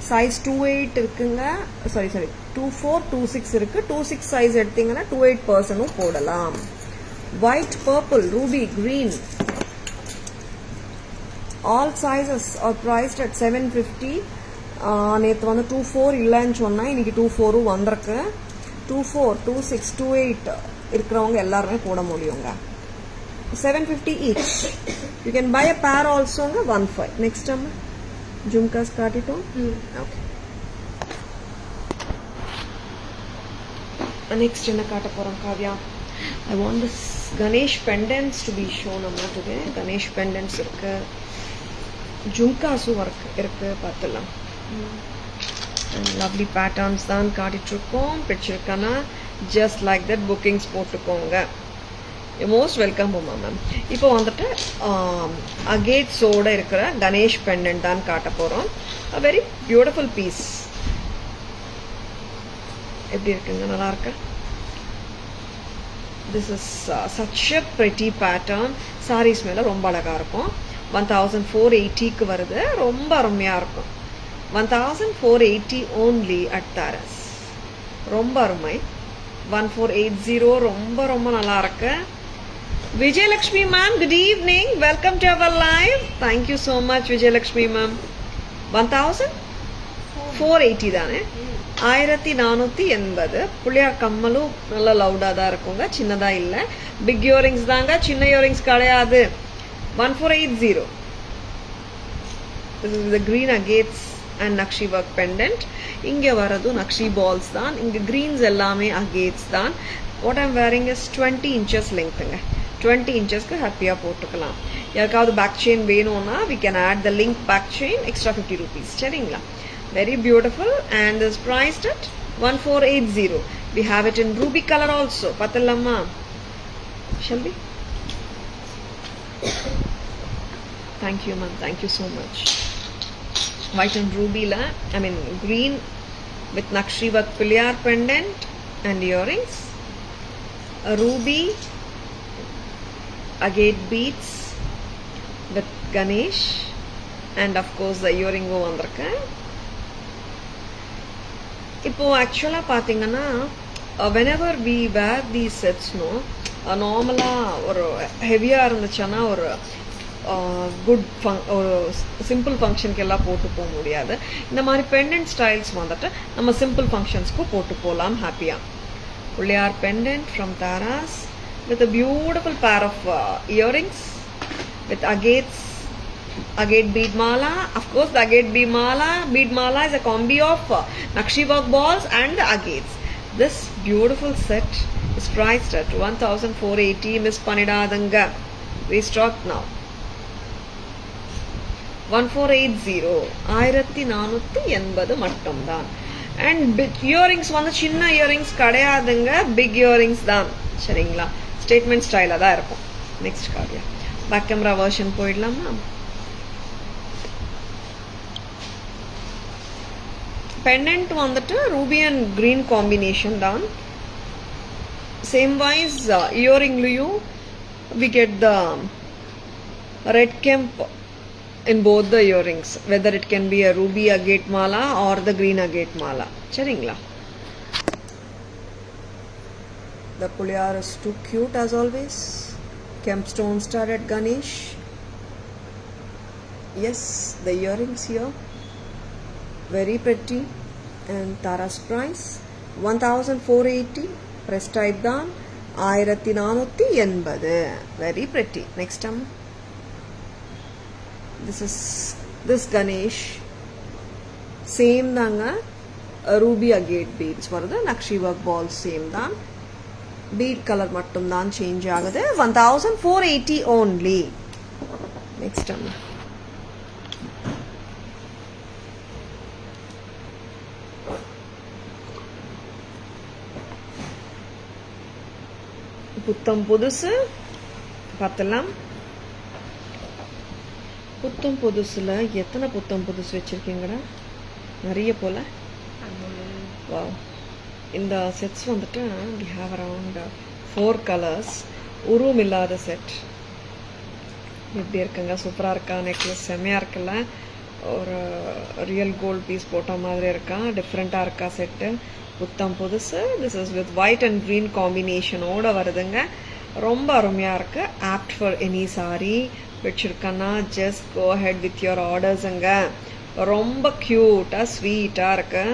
Size 28 irukkunga. Sorry, 24, 26 irukku. 26 size eduthinga 28% போடலாம். White, purple, ruby, green. All sizes are priced at 750. நேற்று வந்து 24 இல்லைன்னு சொன்னால் இன்னைக்கு 24 வந்திருக்கு. 24, 26, 28 இருக்கிறவங்க எல்லாருமே போட முடியுங்க. 750 each. You can buy a pair also. 15. Next time jhumkas காட்டிட்டோம். Okay. Next என்ன காட்ட போறோம் Kavya? I want this Ganesh pendants to be shown amma today. Ganesh pendants இருக்கு. ஜும்காஸு ஒர்க் இருக்கு, பார்த்துலாம். லவ்லி பேட்டர்ன்ஸ் தான் காட்டிகிட்ருக்கோம். பிடிச்சிருக்கானா ஜஸ்ட் லைக் தட் புக்கிங்ஸ் போட்டுக்கோங்க. Most welcome Uma ma'am. இப்போ வந்துட்டு அகேட்ஸோடு இருக்கிற கணேஷ் பெண்டன்ட் தான் காட்ட போகிறோம். A very beautiful piece. எப்படி இருக்குங்க? நல்லா இருக்கா? This is such a pretty pattern. Sarees மேலே ரொம்ப அழகாக இருக்கும். 1480க்கு வருது. ரொம்ப அருமையாக இருக்கும். 1480 only at Taras. ரொம்ப அருமை. 1480 ரொம்ப ரொம்ப நல்லா இருக்கு. Vijayalakshmi ma'am, good evening. Welcome to our live. Thank you so much Vijayalakshmi ma'am. 1480 தானே? 1480. புள்ளியார் கம்மலும் நல்லா லவுடாக தான் இருக்குங்க, சின்னதாக இல்லை. பிக் இயரிங்ஸ் தாங்க, சின்ன இயரிங்ஸ் கிடையாது. 1480. This is the green agates and Nakshi work pendant. இங்கே வரது Nakshi balls தான். இங்கே greens எல்லாமே agates தான். What I'm wearing is 20 inches lengthங்க. 20 inchesக்கு ஹாப்பியாக போட்டுக்கலாம். யாருக்காவது பேக் செயின் வேணும்னா we can add the link back chain, extra 50 rupees. சரிங்களா? Very beautiful and is priced at 1480. We have it in ruby color also. பார்த்தலாமா? Shall we? Thank you ma'am, thank you so much. White and ruby la, I mean green with Nakshi work Pillar pendant and earrings. A ruby agate beads with Ganesh and of course the இயரிங்கும் வந்திருக்கு. இப்போ ஆக்சுவலாக பார்த்தீங்கன்னா வெனெவர் வி வேர் தி செட்ஸ்னோ நார்மலாக ஒரு ஹெவியாக இருந்துச்சுன்னா ஒரு குட் ஒரு சிம்பிள் ஃபங்க்ஷனுக்கு எல்லாம் போட்டு போக முடியாது. இந்த மாதிரி பெண்டன்ட் ஸ்டைல்ஸ் வந்துட்டு நம்ம சிம்பிள் ஃபங்க்ஷன்ஸ்க்கும் போட்டு போகலாம் ஹாப்பியாக. Pillaiyar pendant from Tara's with a beautiful pair of earrings with agates, agate bead mala. Of course, the agate bead mala is a combi of Nakshi work balls and the agates. This beautiful set is priced at 1480. Miss Panidadanga. Restocked now. 1480. 1480 மட்டும் தான். And big earrings வந்து சின்ன earrings கிடையாதுங்க, big earrings தான். சரிங்களா? ஸ்டேட்மெண்ட் ஸ்டைலாக தான் இருக்கும். நெக்ஸ்ட் கார்டியா பேக் கேமரா வெர்ஷன் போயிடலாமா? பெண்டன்ட் வந்துட்டு ரூபி அண்ட் கிரீன் காம்பினேஷன் தான். சேம் வைஸ் இயரிங்லையும் we get the red kemp in both the earrings, whether it can be a ruby agate mala or the green agate mala. சரிங்களா? The Puliyar is too cute as always. Kemp stone studded Ganesh. Yes, the earrings here very pretty. And Tara's price 1480. Press type down 1480. Very pretty. Next time, this Ganesh same danga ruby agate beads varudha. Nakshi work balls same dan. Bead color mattum dhaan change agade. 1480 only. Next time. புத்தம் புதுசு பார்த்தலாம். புத்தம் புதுசுல எத்தனை புத்தம் புதுசு வச்சிருக்கீங்கடா? நிறைய போல. வாவ். இந்த செட்ஸ் வந்துட்டு we have around 4 colors. உருவம் இல்லாத செட் எப்படி இருக்குங்க? சூப்பராக இருக்கா? நெக்லஸ் செம்மையாக இருக்குல்ல? ஒரு ரியல் கோல்ட் பீஸ் போட்ட மாதிரி இருக்கா? டிஃப்ரெண்ட்டாக இருக்கா செட்டு? புத்தம் புதுசு. This is with white and green காம்பினேஷனோட வருதுங்க. ரொம்ப அருமையாக இருக்குது. ஆப்ட் ஃபார் எனி சாரி வச்சுருக்கேன்னா just go ahead with your ஆர்டர்ஸுங்க. ரொம்ப க்யூட்டாக ஸ்வீட்டாக இருக்கு.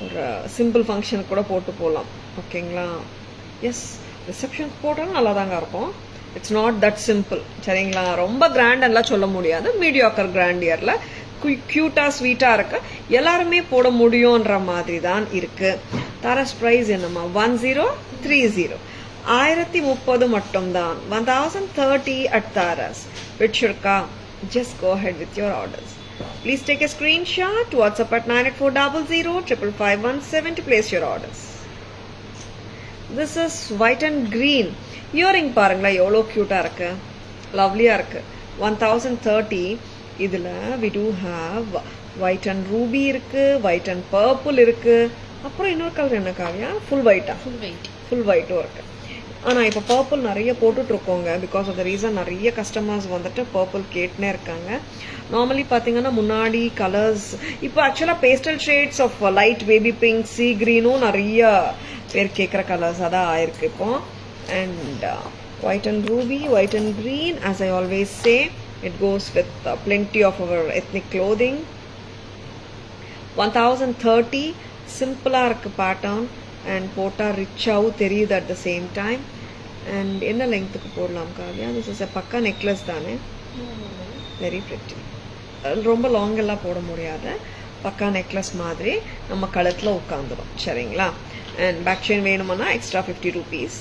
ஒரு சிம்பிள் ஃபங்க்ஷனுக்கு கூட போட்டு போகலாம். ஓகேங்களா? எஸ், ரிசப்ஷனுக்கு போட்டாலும் நல்லா தாங்க இருக்கும். It's not that simple. சரிங்களா? ரொம்ப கிராண்டெல்லாம் சொல்ல முடியாது. மீடியாக்கர் கிராண்டியரில் க்யூட்டாக ஸ்வீட்டாக இருக்கு. எல்லாருமே போட முடியுன்ற மாதிரி தான் இருக்கு. தாராஸ் ப்ரைஸ் என்னம்மா? 1030. 1030 மட்டும்தான். 1030 at Taras. Vichurka. Just go ahead with your orders. Please take a screenshot. WhatsApp at 98400 to place your orders. This is white and green. Earring பாருங்களா எவ்வளோ க்யூட்டாக இருக்கு. லவ்லியாக இருக்கு. 1030. இதில் we do have white and ruby இருக்கு, white and purple இருக்கு. அப்புறம் இன்னொரு கலர் என்ன காவியா? ஃபுல் ஒயிட்டா? ஃபுல் ஒயிட்டும் இருக்கு. ஆனால் இப்போ பர்பிள் நிறைய போட்டுட்ருக்கோங்க. பிகாஸ் ஆஃப் த ரீசன் நிறைய கஸ்டமர்ஸ் வந்துட்டு பர்பிள் கேட்டுனே இருக்காங்க. நார்மலி பார்த்தீங்கன்னா முன்னாடி கலர்ஸ் இப்போ ஆக்சுவலாக pastel shades of light baby pink, sea க்ரீனும் நிறைய பேர் கேட்குற கலர்ஸாக தான் ஆயிருக்கு இப்போ. And white and ruby, white and green, as I always say, it goes with plenty of our ethnic clothing. 1030. சிம்பிளாக இருக்குது பேட்டர்ன். அண்ட் போட்டால் ரிச்சாகவும் தெரியுது at the same time. And என்ன லெங்க்த்துக்கு போடலாம் காவியா? திஸ் இஸ் பக்கா நெக்லஸ் தானே? Very pretty. ரொம்ப லாங்கெல்லாம் போட முடியாது. பக்கா நெக்லஸ் மாதிரி நம்ம கழுத்தில் உட்காந்துடும். சரிங்களா? அண்ட் பேக் செயின் வேணுமானா extra 50 rupees.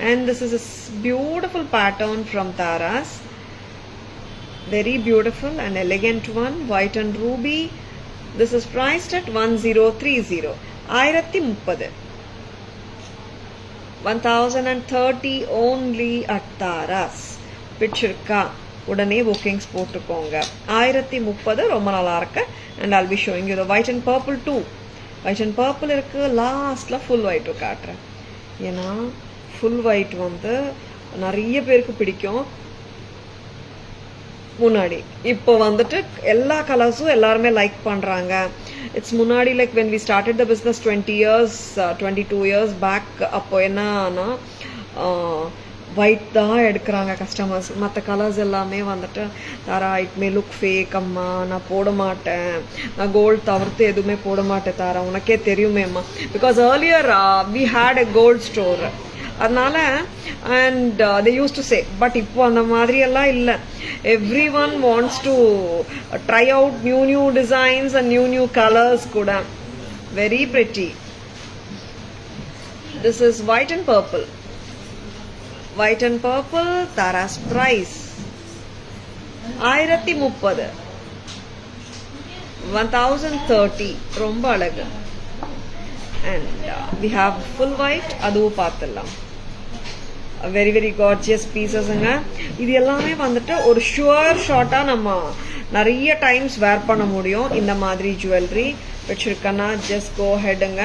And this is a beautiful pattern from Taras. Very beautiful and elegant one. White and ruby. This is priced at 1030. 1030. 1030 only at Taras. பிடிச்சிருக்கா? உடனே புக்கிங்ஸ் போட்டுக்கோங்க. 1030 ரொம்ப நல்லா இருக்கு. And I'll be showing you the white and purple too. White and purple இருக்கு. லாஸ்ட்ல ஃபுல் ஒயிட் காட்டுறேன். ஏன்னா ஃபுல் ஒயிட் வந்து நிறைய பேருக்கு பிடிக்கும். முன்னாடி இப்போ வந்துட்டு எல்லா கலர்ஸும் எல்லாருமே லைக் பண்றாங்க. இட்ஸ் முன்னாடி like when we started the business 20 years 22 years back அப்போ என்னன்னா ஒயிட் தான் எடுக்கிறாங்க கஸ்டமர்ஸ். மற்ற கலர்ஸ் எல்லாமே வந்துட்டு தாரா இட் மே லுக் ஃபேக், அம்மா நான் போட மாட்டேன், நான் கோல்டு தவிர்த்து எதுவுமே போட மாட்டேன் தாரா, உனக்கே தெரியுமேம்மா. Because earlier we had a gold store, அதனால and they use to say. But இப்போ அந்த மாதிரி எல்லாம் இல்லை. Everyone wants to try out new designs and new colours கூட. Very pretty. This is white and purple. White and purple, Tara's price 1030, 1030, ரொம்ப அழகு. And we have full white, அதுவும் பார்த்துடலாம். வெரி வெரி கார்ஜியஸ் பீசஸ்ங்க. இது எல்லாமே வந்துட்டு ஒரு ஷுவர் ஷார்ட்டா நம்ம நிறைய டைம்ஸ் வேர் பண்ண முடியும். இந்த மாதிரி ஜுவல்லரி வச்சிருக்கேன்னா ஜஸ்ட் கோ ஹெட்டுங்க.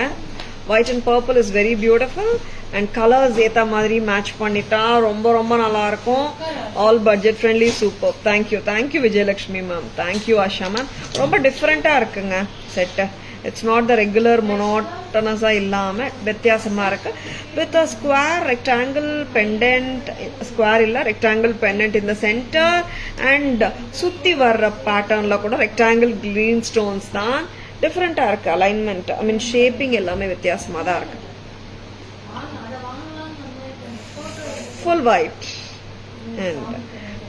White and purple is very beautiful. And colours ஏற்ற மாதிரி மேட்ச் பண்ணிட்டா ரொம்ப ரொம்ப நல்லா இருக்கும். All budget friendly, super. Thank you Vijayalakshmi ma'am, thank you Asha ma'am. ரொம்ப டிஃப்ரெண்டா இருக்குங்க set. It's not the regular மொனோட்டனஸா இல்லாம வித்தியாசமா இருக்கு. With a square rectangle pendant, square இல்ல ரெக்டாங்கிள் பெண்டன்ட் இந்த சென்டர். அண்ட் சுத்தி வர்ற பேட்டர்ன்ல கூட ரெக்டாங்கிள் கிரீன் ஸ்டோன்ஸ் தான். டிஃப்ரெண்டா இருக்கு அலைன்மெண்ட், ஐ மீன் ஷேப்பிங் எல்லாமே வித்தியாசமா தான் இருக்கு. Full white. அண்ட்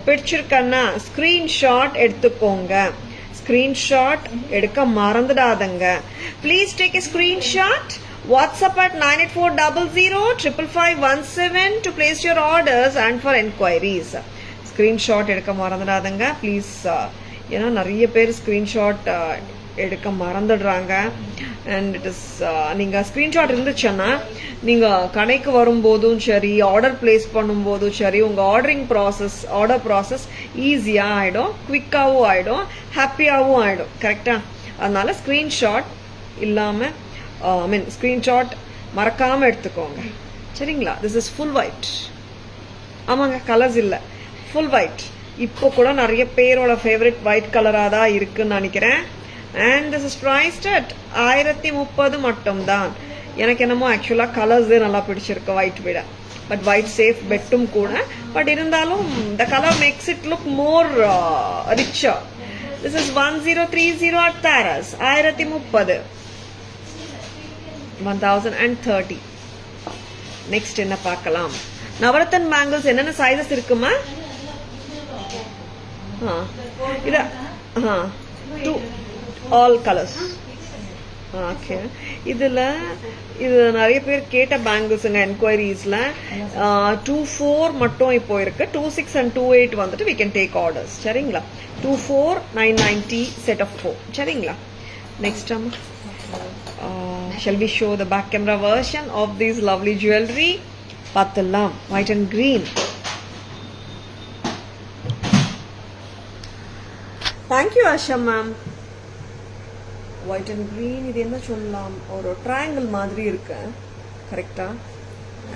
பிடிச்சிருக்கன்னா ஸ்கிரீன்ஷாட் எடுத்துக்கோங்க. ஸ்கிரீன்ஷாட் எடுக்க மறந்துடாதங்க. Please take a screenshot. WhatsApp at 9840055517 to place your orders and for enquiries. Screenshot எடுக்க மறந்துடாதங்க ப்ளீஸ். ஏன்னா நிறைய பேர் ஸ்கிரீன்ஷாட் எடுக்க மறந்துடுறாங்க. அண்ட் இட் இஸ் நீங்கள் ஸ்க்ரீன்ஷாட் இருந்துச்சுன்னா நீங்கள் கடைக்கு வரும்போதும் சரி, ஆர்டர் பிளேஸ் பண்ணும்போதும் சரி, உங்கள் ஆர்டர் ப்ராசஸ் ஈஸியாக ஆகிடும், குவிக்காகவும் ஆகிடும், ஹாப்பியாகவும் ஆகிடும். கரெக்டாக? அதனால ஸ்க்ரீன்ஷாட் இல்லாமல் ஐ மீன் ஸ்க்ரீன்ஷாட் மறக்காமல் எடுத்துக்கோங்க. சரிங்களா? This is full white. ஆமாங்க, கலர்ஸ் இல்லை, ஃபுல் ஒயிட். இப்போ கூட நிறைய பேரோட ஃபேவரட் ஒயிட் கலராக தான் இருக்குன்னு நினைக்கிறேன். And this is priced at 1030 மட்டும் தான். எனக்கு என்னமோ ஆக்சுவலா கலர்ஸே நல்லா பிடிச்சிருக்கு ஒயிட் விட. பட் ஒயிட் சேஃப் பெட்டும் கூட. பட் இருந்தாலும் the color makes it look more richer. This is 1030 at Tara's. 1030, 1030. Next என்ன பார்க்கலாம்? நவரத்தன் பேங்கிள்ஸ் என்னென்ன சைஸஸ் இருக்குமா? இத ஆல் கலர்ஸ். ஓகே. இது நிறைய பேர் கேட்ட பேங்கிள்ஸுங்க என்கொயரிஸ்ல. 24 மட்டும் இப்போ இருக்கு. 26 and 28 வந்துட்டு we can take orders. சரிங்களா? 24 990 set of 4. சரிங்களா? Next shall we show the back camera version of these lovely jewelry? பார்த்தலாம். white and green. Thank you Asha ma'am. White and green, இது என்ன சொல்லலாம், ஒரு ட்ரையாங்கிள் மாதிரி இருக்கு. கரெக்டா?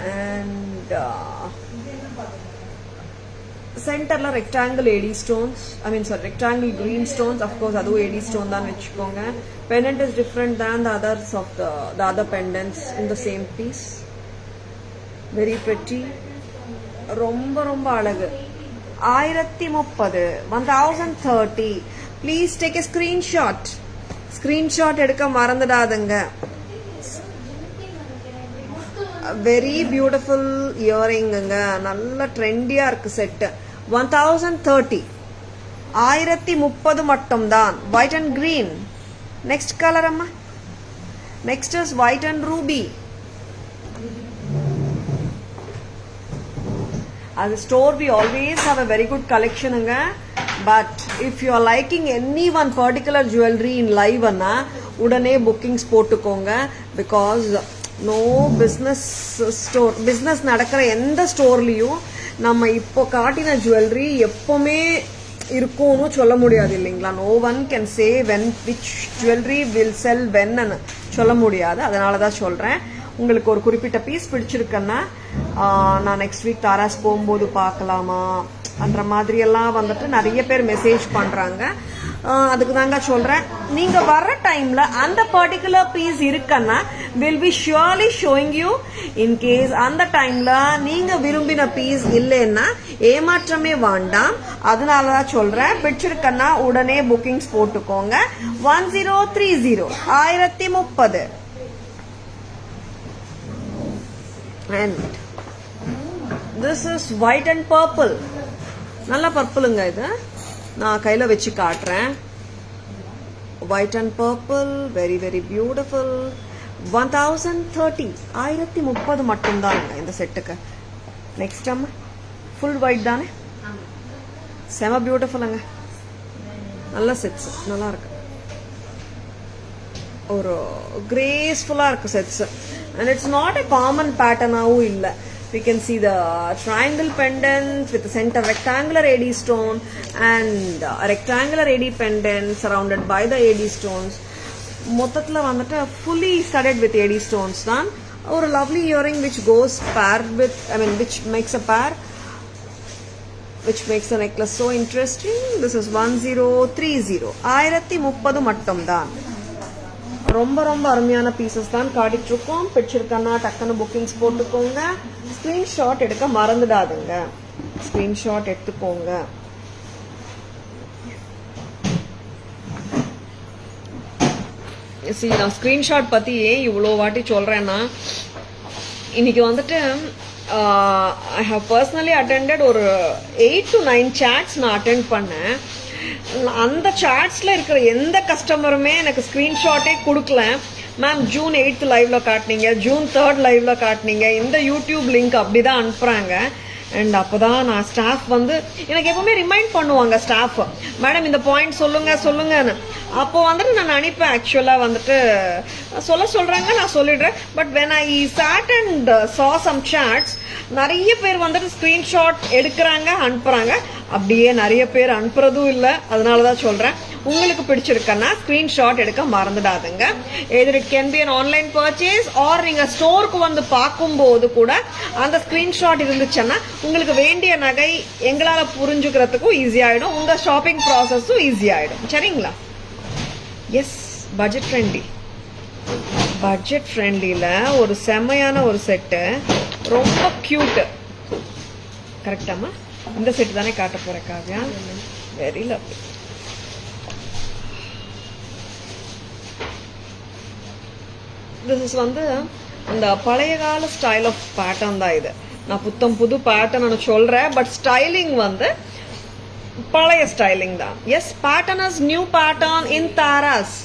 அண்ட் சென்டர்ல rectangle AD stones, I mean sorry rectangle green stones. Of course அதுவும் ஏடி ஸ்டோன் தான் வச்சுக்கோங்க. Pendant is different than the others of the other pendants in the same piece. Very pretty. ரொம்ப ரொம்ப அழகு. 1030, 1030. Please take a screenshot. Screenshot எடுக்க மறந்துடாதுங்க. Very beautiful இயரிங்குங்க. நல்ல ட்ரெண்டியா இருக்கு செட்டு. 1030, 1030 மட்டும் தான். White and green. Next colour அம்மா. Next is white and ruby. As a store, we always have a very good collection. But if you are liking any one particular jewelry in live, udane bookings போட்டுக்கோங்க. Because no business store, business நடக்கிற எந்த ஸ்டோர்லயும் நம்ம இப்போ காட்டின ஜுவல்லரி எப்பவுமே இருக்கும்னு சொல்ல முடியாது இல்லைங்களா? No one can say when which jewelry will sell when ன்னு சொல்ல முடியாது. அதனால தான் சொல்றேன். உங்களுக்கு ஒரு குறிப்பிட்ட பீஸ் பிடிச்சிருக்குன்னா நான் நெக்ஸ்ட் வீக் தாராஸ் போகும்போது பார்க்கலாமா, அந்த மாதிரி எல்லாம் வந்துட்டு நிறைய பேர் மெசேஜ் பண்றாங்க. அதுக்கு தாங்க சொல்றேன், நீங்க வர்ற டைம்ல அந்த பர்டிகுலர் பீஸ் இருக்குன்னா will be surely showing you. In case அந்த டைம்ல நீங்க விரும்பின பீஸ் இல்லைன்னா ஏமாற்றமே வேண்டாம். அதனாலதான் சொல்றேன், பிடிச்சிருக்கன்னா உடனே புக்கிங்ஸ் போட்டுக்கோங்க. 1030 1030. And this is white and purple. நல்ல பர்பிளுங்க இது, நான் கையில வச்சு காட்டுறேன். White and purple, very very beautiful. 1030 1030 மட்டும்தாங்க இந்த செட்டுக்கு. நெக்ஸ்ட் அம்மா ஃபுல் ஒயிட் தானே, செம பியூட்டிஃபுல்லுங்க. நல்ல செட்ஸ், நல்லா இருக்கு, ஒரு கிரேஸ்ஃபுல்லா இருக்கு sets. And it's not a common பேட்டர்னாவும் இல்லை. We can see the triangle pendant with the center rectangular AD stone and a rectangular AD pendant surrounded by the AD stones. மொத்தத்துல வந்துட்டு fully studded with AD stones தான். ஒரு lovely earring which goes paired with, which makes a pair, which makes the necklace so interesting. This is 1030 1030 மட்டும் தான். ரொம்ப ரொம்ப அருமையான பீசஸ் தான் காட்டிட்டு இருக்கோம். பிடிச்சிருக்கன்னா டக்குன்னு புக்கிங்ஸ் போட்டுக்கோங்க. ஸ்கிரீன்ஷாட் எடுக்க மறந்துடாதுங்க, ஸ்கிரீன்ஷாட் எடுத்துக்கோங்க. நான் ஸ்கிரீன்ஷாட் பத்தி ஏன் இவ்வளோ வாட்டி சொல்றேன்னா, இன்னைக்கு வந்துட்டு ஐ ஹவ் பர்சனலி அட்டெண்டட் ஒரு 8 to 9 சாட்ஸ் நான் அட்டெண்ட் பண்ணேன். அந்த சாட்ஸ்ல இருக்கிற எந்த கஸ்டமருமே எனக்கு ஸ்கிரீன்ஷாட்டே கொடுக்கல. மேம் ஜூன் 8th லைவ்ல காட்டினீங்க, ஜூன் 3rd லைவ்ல காட்டினீங்க, இந்த யூடியூப் லிங்க் அப்படிதான் அனுப்புறாங்க. அண்ட் அப்போதான் நான் ஸ்டாஃப் வந்து எனக்கு எப்பவுமே ரிமைண்ட் பண்ணுவாங்க ஸ்டாஃப், மேடம் இந்த பாயிண்ட் சொல்லுங்கன்னு. அப்போ வந்துட்டு நான் நினைப்பேன், ஆக்சுவலா வந்துட்டு சொல்றாங்க, நான் சொல்லிடுறேன். But when I chat and saw some chats, நிறைய பேர் வந்துட்டு ஸ்கிரீன்ஷாட் எடுக்கிறாங்க, அனுப்புறாங்க. அப்படியே நிறைய பேர் அனுப்புறதும் இல்லை. அதனாலதான் சொல்றேன், உங்களுக்கு பிடிச்சிருக்கன்னா ஸ்கிரீன்ஷாட் எடுக்க மறந்துடாதுங்க. Either it can be an online purchase or நீங்க ஸ்டோருக்கு வந்து பார்க்கும்போது கூட அந்த ஸ்கிரீன்ஷாட் இருந்துச்சுன்னா உங்களுக்கு வேண்டிய நகை எங்களால புரிஞ்சுக்கிறதுக்கும் ஈஸி ஆயிடும், உங்க ஷாப்பிங் ப்ராசஸும் ஈஸி ஆயிடும். சரிங்களா? Yes, budget friendly. பட்ஜெட் ஃப்ரெண்ட்லியில ஒரு செம்மையான ஒரு செட்டு, ரொம்ப கியூட். கரெக்டாமா? இந்த செட் தானே காட்ட போற Kavya? Very lovely. This is வந்து அந்த பழைய கால ஸ்டைல் ஆஃப் பேட்டர்ன் தான் இது. நான் புத்தம் புது பேட்டர்ன் சொல்றேன், பட் ஸ்டைலிங் வந்து பழைய ஸ்டைலிங் தான். Yes, pattern is new pattern in Tara's.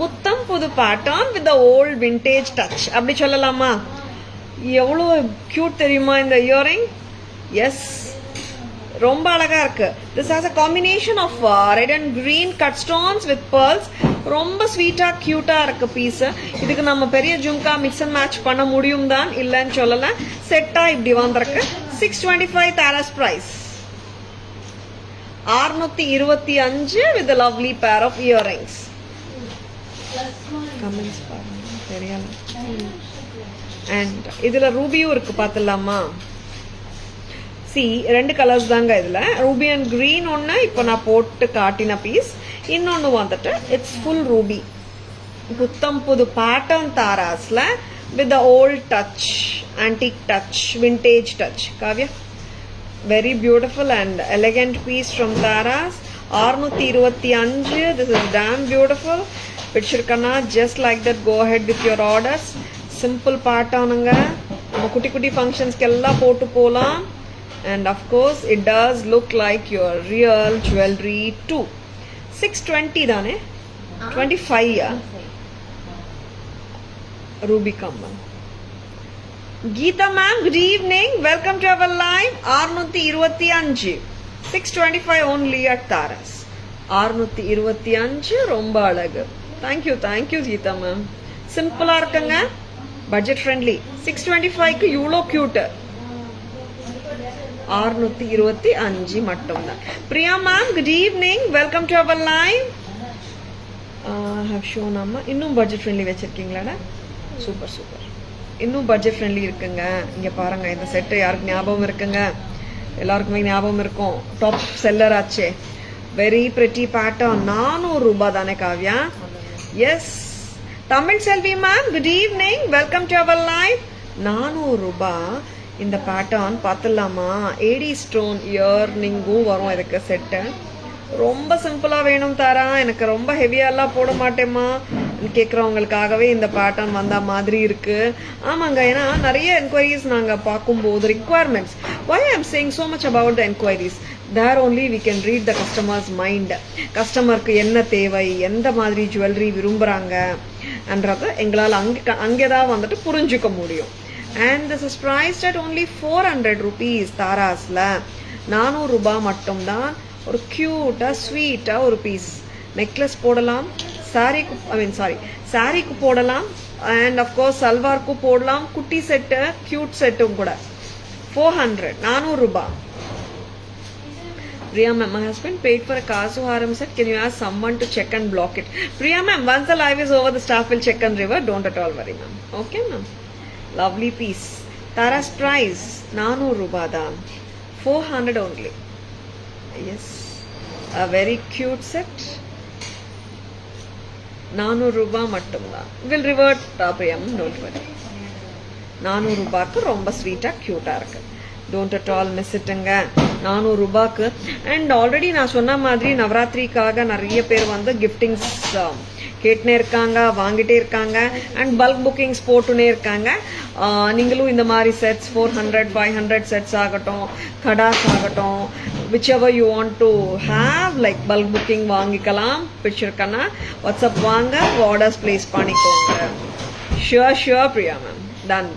புத்தம் புது pattern with old vintage touch அப்படி சொல்லலாமா? எவ்வளோ கியூட் தெரியுமா இந்த இயரிங்? எஸ், ரொம்ப அழகா இருக்கு. This has a combination of red and green cut stones with pearls. ரொம்ப ஸ்வீட்டா கியூட்டா இருக்கு பீஸ். இதுக்கு நம்ம பெரிய ஜும்கா மிக்ஸ் அண்ட் மேட்ச் பண்ண முடியும் தான், இல்லன்னு சொல்லல. செட்டா இப்படி வந்திருக்கு. 625 Tara's price. 625 with a lovely pair of earrings. Comments பாருங்க, தெரியல. அண்ட் இதுல ரூபியும் இருக்கு, பாத்துலாமா? சி, 2 கலர்ஸ் தாங்க இதுல. ரூபி அண்ட் கிரீன் ஒன்னு இப்போ நான் போட்டு காட்டின பீஸ், இன்னொன்னு வந்துட்டு இட்ஸ் ஃபுல் ரூபி. புத்தம் புது பேட்டர்ன் தாராஸ்ல with the old touch, antique touch, vintage touch. Kavya, very beautiful and elegant piece from Tara's. 625. This is damn beautiful. பிடிச்சிருக்கன்னா just like that go ahead with your orders. Simple பேட்டர்னுங்க, நம்ம குட்டி குட்டி ஃபங்க்ஷன்ஸ்க்கு எல்லாம் போட்டு போகலாம். And of course it does look like your real jewelry too. 620 தானே? 25 ruby kamal. Geeta ma'am, good evening, welcome to our live. 625 625 only at Taras. 625 ரொம்ப அழகு. Thank you Geeta ma'am. சிம்பிளா இருக்குங்க, பட்ஜெட் ஃப்ரெண்ட்லி. 625க்கு இவ்வளோ கியூட். 625 மட்டும்தான். Priya ma'am, good evening, welcome to our live. How shown அம்மா, இன்னும் பட்ஜெட் ஃப்ரெண்ட்லி வச்சிருக்கீங்களாடா? சூப்பர் சூப்பர், இன்னும் பட்ஜெட் ஃப்ரெண்ட்லி இருக்குங்க. இங்க பாருங்க, இந்த செட்டு யாருக்கு ஞாபகம் இருக்குங்க? எல்லாருக்குமே ஞாபகம் இருக்கும், டாப் செல்லர் ஆச்சே. Very pretty pattern. 400 ரூபாய் தானே Kavya? Yes. Tamil Selvi ma'am, good evening, welcome to our live. 400 ரூபாய் இந்த பேட்டர்ன் பார்த்துடலாமா? ஏடி ஸ்டோன் இயர்னிங்கும் வரும் இதுக்கு செட்டு. ரொம்ப சிம்பிளா வேணும் தாரா, எனக்கு ரொம்ப ஹெவியாலாம் போட மாட்டேம்மா கேட்குறவங்களுக்காகவே இந்த பேட்டர்ன் வந்த மாதிரி இருக்கு. ஆமாங்க, ஏன்னா நிறைய என்கொயரிஸ் நாங்கள் பார்க்கும்போது requirements, why I am saying so much about the enquiries, there only we can read the customer's mind. கஸ்டமருக்கு என்ன தேவை, எந்த மாதிரி ஜுவல்லரி விரும்புகிறாங்க என்றதை எங்களால் அங்கே தான் வந்துட்டு புரிஞ்சுக்க முடியும். And this is priced at only 400 rupees தாராஸில். 400 ரூபாய் மட்டும்தான். ஒரு க்யூட்டாக ஸ்வீட்டாக ஒரு பீஸ். நெக்லஸ் போடலாம், சாரிக்கு போடலாம், அண்ட் அஃப்கோர்ஸ் சல்வார்க்கும் போடலாம். குட்டி செட்டு, க்யூட் செட்டும் கூட. 400, 400 ரூபாய். Priya ma'am, my husband paid for a Kasu Haram set. Can you ask someone to check and block it? Priya ma'am, once the live is over, the staff will check and revert. Don't at all worry, ma'am. Okay, ma'am. Lovely piece. Tara's price 400 ரூபாய் தான். 400 only. Yes. A very cute set. 400 ரூபாய் மட்டும்தான். Will revert, Priya ma'am, don't worry. 400 ரூபாய்க்கு ரொம்ப ஸ்வீட்டாக க்யூட்டாக இருக்கு. டோன்ட் அட் ஆல் மிஸ் இட்டுங்க. 400 ரூபாய்க்கு. அண்ட் ஆல்ரெடி நான் சொன்ன மாதிரி நவராத்திரிக்காக நிறைய பேர் வந்து கிஃப்டிங்ஸ் கேட்டுனே இருக்காங்க, வாங்கிட்டே இருக்காங்க, அண்ட் பல்க் புக்கிங்ஸ் போட்டுனே இருக்காங்க. நீங்களும் இந்த மாதிரி செட்ஸ் 400, 500 செட்ஸ் ஆகட்டும், கடாஸ் ஆகட்டும், whichever you want to have, like bulk booking வாங்கிக்கலாம். பிடிச்சிருக்கன்னா வாட்ஸ்அப் வாங்க, ஆர்டர்ஸ் பிளேஸ் பண்ணிக்கோங்க. Sure Priya ma'am, done.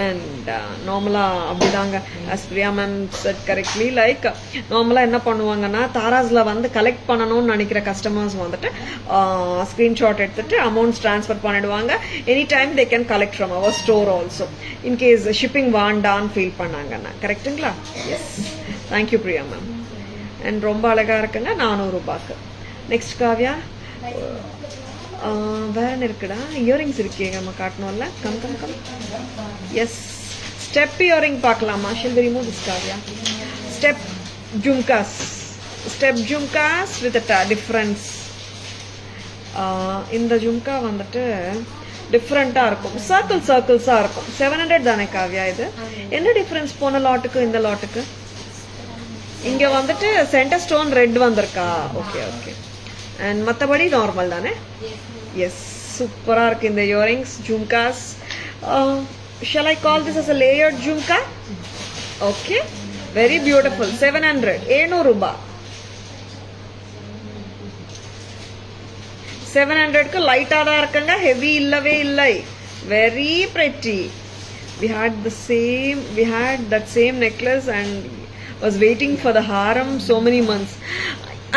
And நார்மலாக அப்படிதாங்க, as Priya ma'am said correctly, like நார்மலாக என்ன பண்ணுவாங்கன்னா, தாராஸில் வந்து கலெக்ட் பண்ணணும்னு நினைக்கிற கஸ்டமர்ஸ் வந்துட்டு ஸ்க்ரீன்ஷாட் எடுத்துட்டு அமௌண்ட்ஸ் ட்ரான்ஸ்ஃபர் பண்ணிடுவாங்க. Any time they can collect from our store also, in case shipping வாண்டான்னு ஃபீல் பண்ணாங்கன்னா. கரெக்டுங்களா? Yes. Thank you Priya ma'am. And ரொம்ப அழகாக இருக்குங்க. 400 ரூபாய்க்கு. நெக்ஸ்ட் காவ்யா, வேற என்ன இருக்குடா? இயரிங்ஸ் இருக்கே, நம்ம காட்டணும்ல. கம். எஸ், ஸ்டெப் இயரிங் பார்க்கலாமா? Shall we remove this Kavya? Step jhumkas with difference. இந்த ஜும்கா வந்துட்டு டிஃப்ரெண்ட்டாக இருக்கும், சர்க்கிள்ஸாக இருக்கும். 700 தானே காவ்யா இது? என்ன டிஃப்ரென்ஸ் போன லாட்டுக்கு இந்த லாட்டுக்கு? இங்கே வந்துட்டு சென்டர் ஸ்டோன் ரெட் வந்திருக்கா? ஓகே. அண்ட் மற்றபடி நார்மல் தானே? எஸ், சூப்பராக இருக்குது இந்த earrings, jhumkas. Shall I call this as a layered jhumka? Okay, very beautiful. 700, 700 ரூபாய். 700க்கு லைட்டாக தான் இருக்குங்க, ஹெவி இல்லவே இல்லை. Very pretty. We had that same necklace and was waiting for the haram so many months.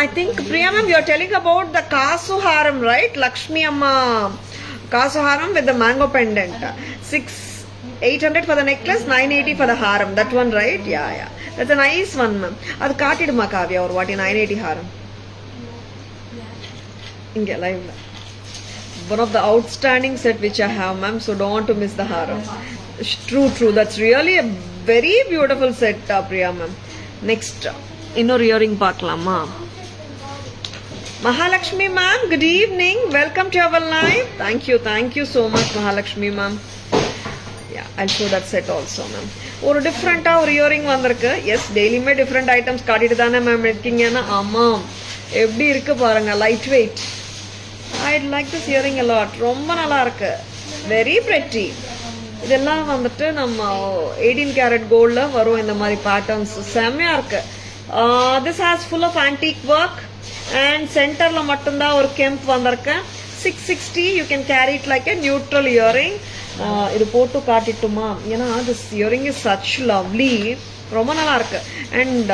I think Priya ma'am, you are telling about the Kasu haram, right? Lakshmi amma Kasu haram with the mango pendant. 800 for the necklace, 980 for the haram. That one, right? Yeah. That's a nice one, ma'am. Adu kaatiduma Kavya or what in 980 haram? Inge live. One of the outstanding set which I have, ma'am, so don't want to miss the haram. True. That's really a very beautiful set, Priya ma'am. Next, இன்னொரு இயரிங் பார்க்கலாமா? Mahalakshmi ma'am, good evening. Welcome to our live. Thank you so much, Mahalakshmi ma'am. Yeah, I'll show that set also, ma'am. ஒரு டிஃப்ரெண்ட்டாக ஒரு இயரிங் வந்திருக்கு. எஸ், டெய்லியுமே டிஃப்ரெண்ட் ஐட்டம்ஸ் காட்டிட்டு தானே மேம் இருக்கீங்கன்னா? ஆமாம். எப்படி இருக்கு பாருங்க, light weight. I like this earring a lot. ரொம்ப நல்லா இருக்கு, வெரி பிரெட்டி. இதெல்லாம் வந்துட்டு நம்ம 18 கேரட் கோல்டில் வரும் இந்த மாதிரி பேட்டர்ன்ஸ். செம்மையாக இருக்கு. This has full of antique work and சென்டரில் மட்டும்தான் ஒரு கெம்ப் வந்திருக்கு. 660. You can carry it like a neutral earring. இது போட்டு காட்டிட்டுமா? ஏன்னா this earring is such lovely, ரொம்ப நல்லா இருக்கு. And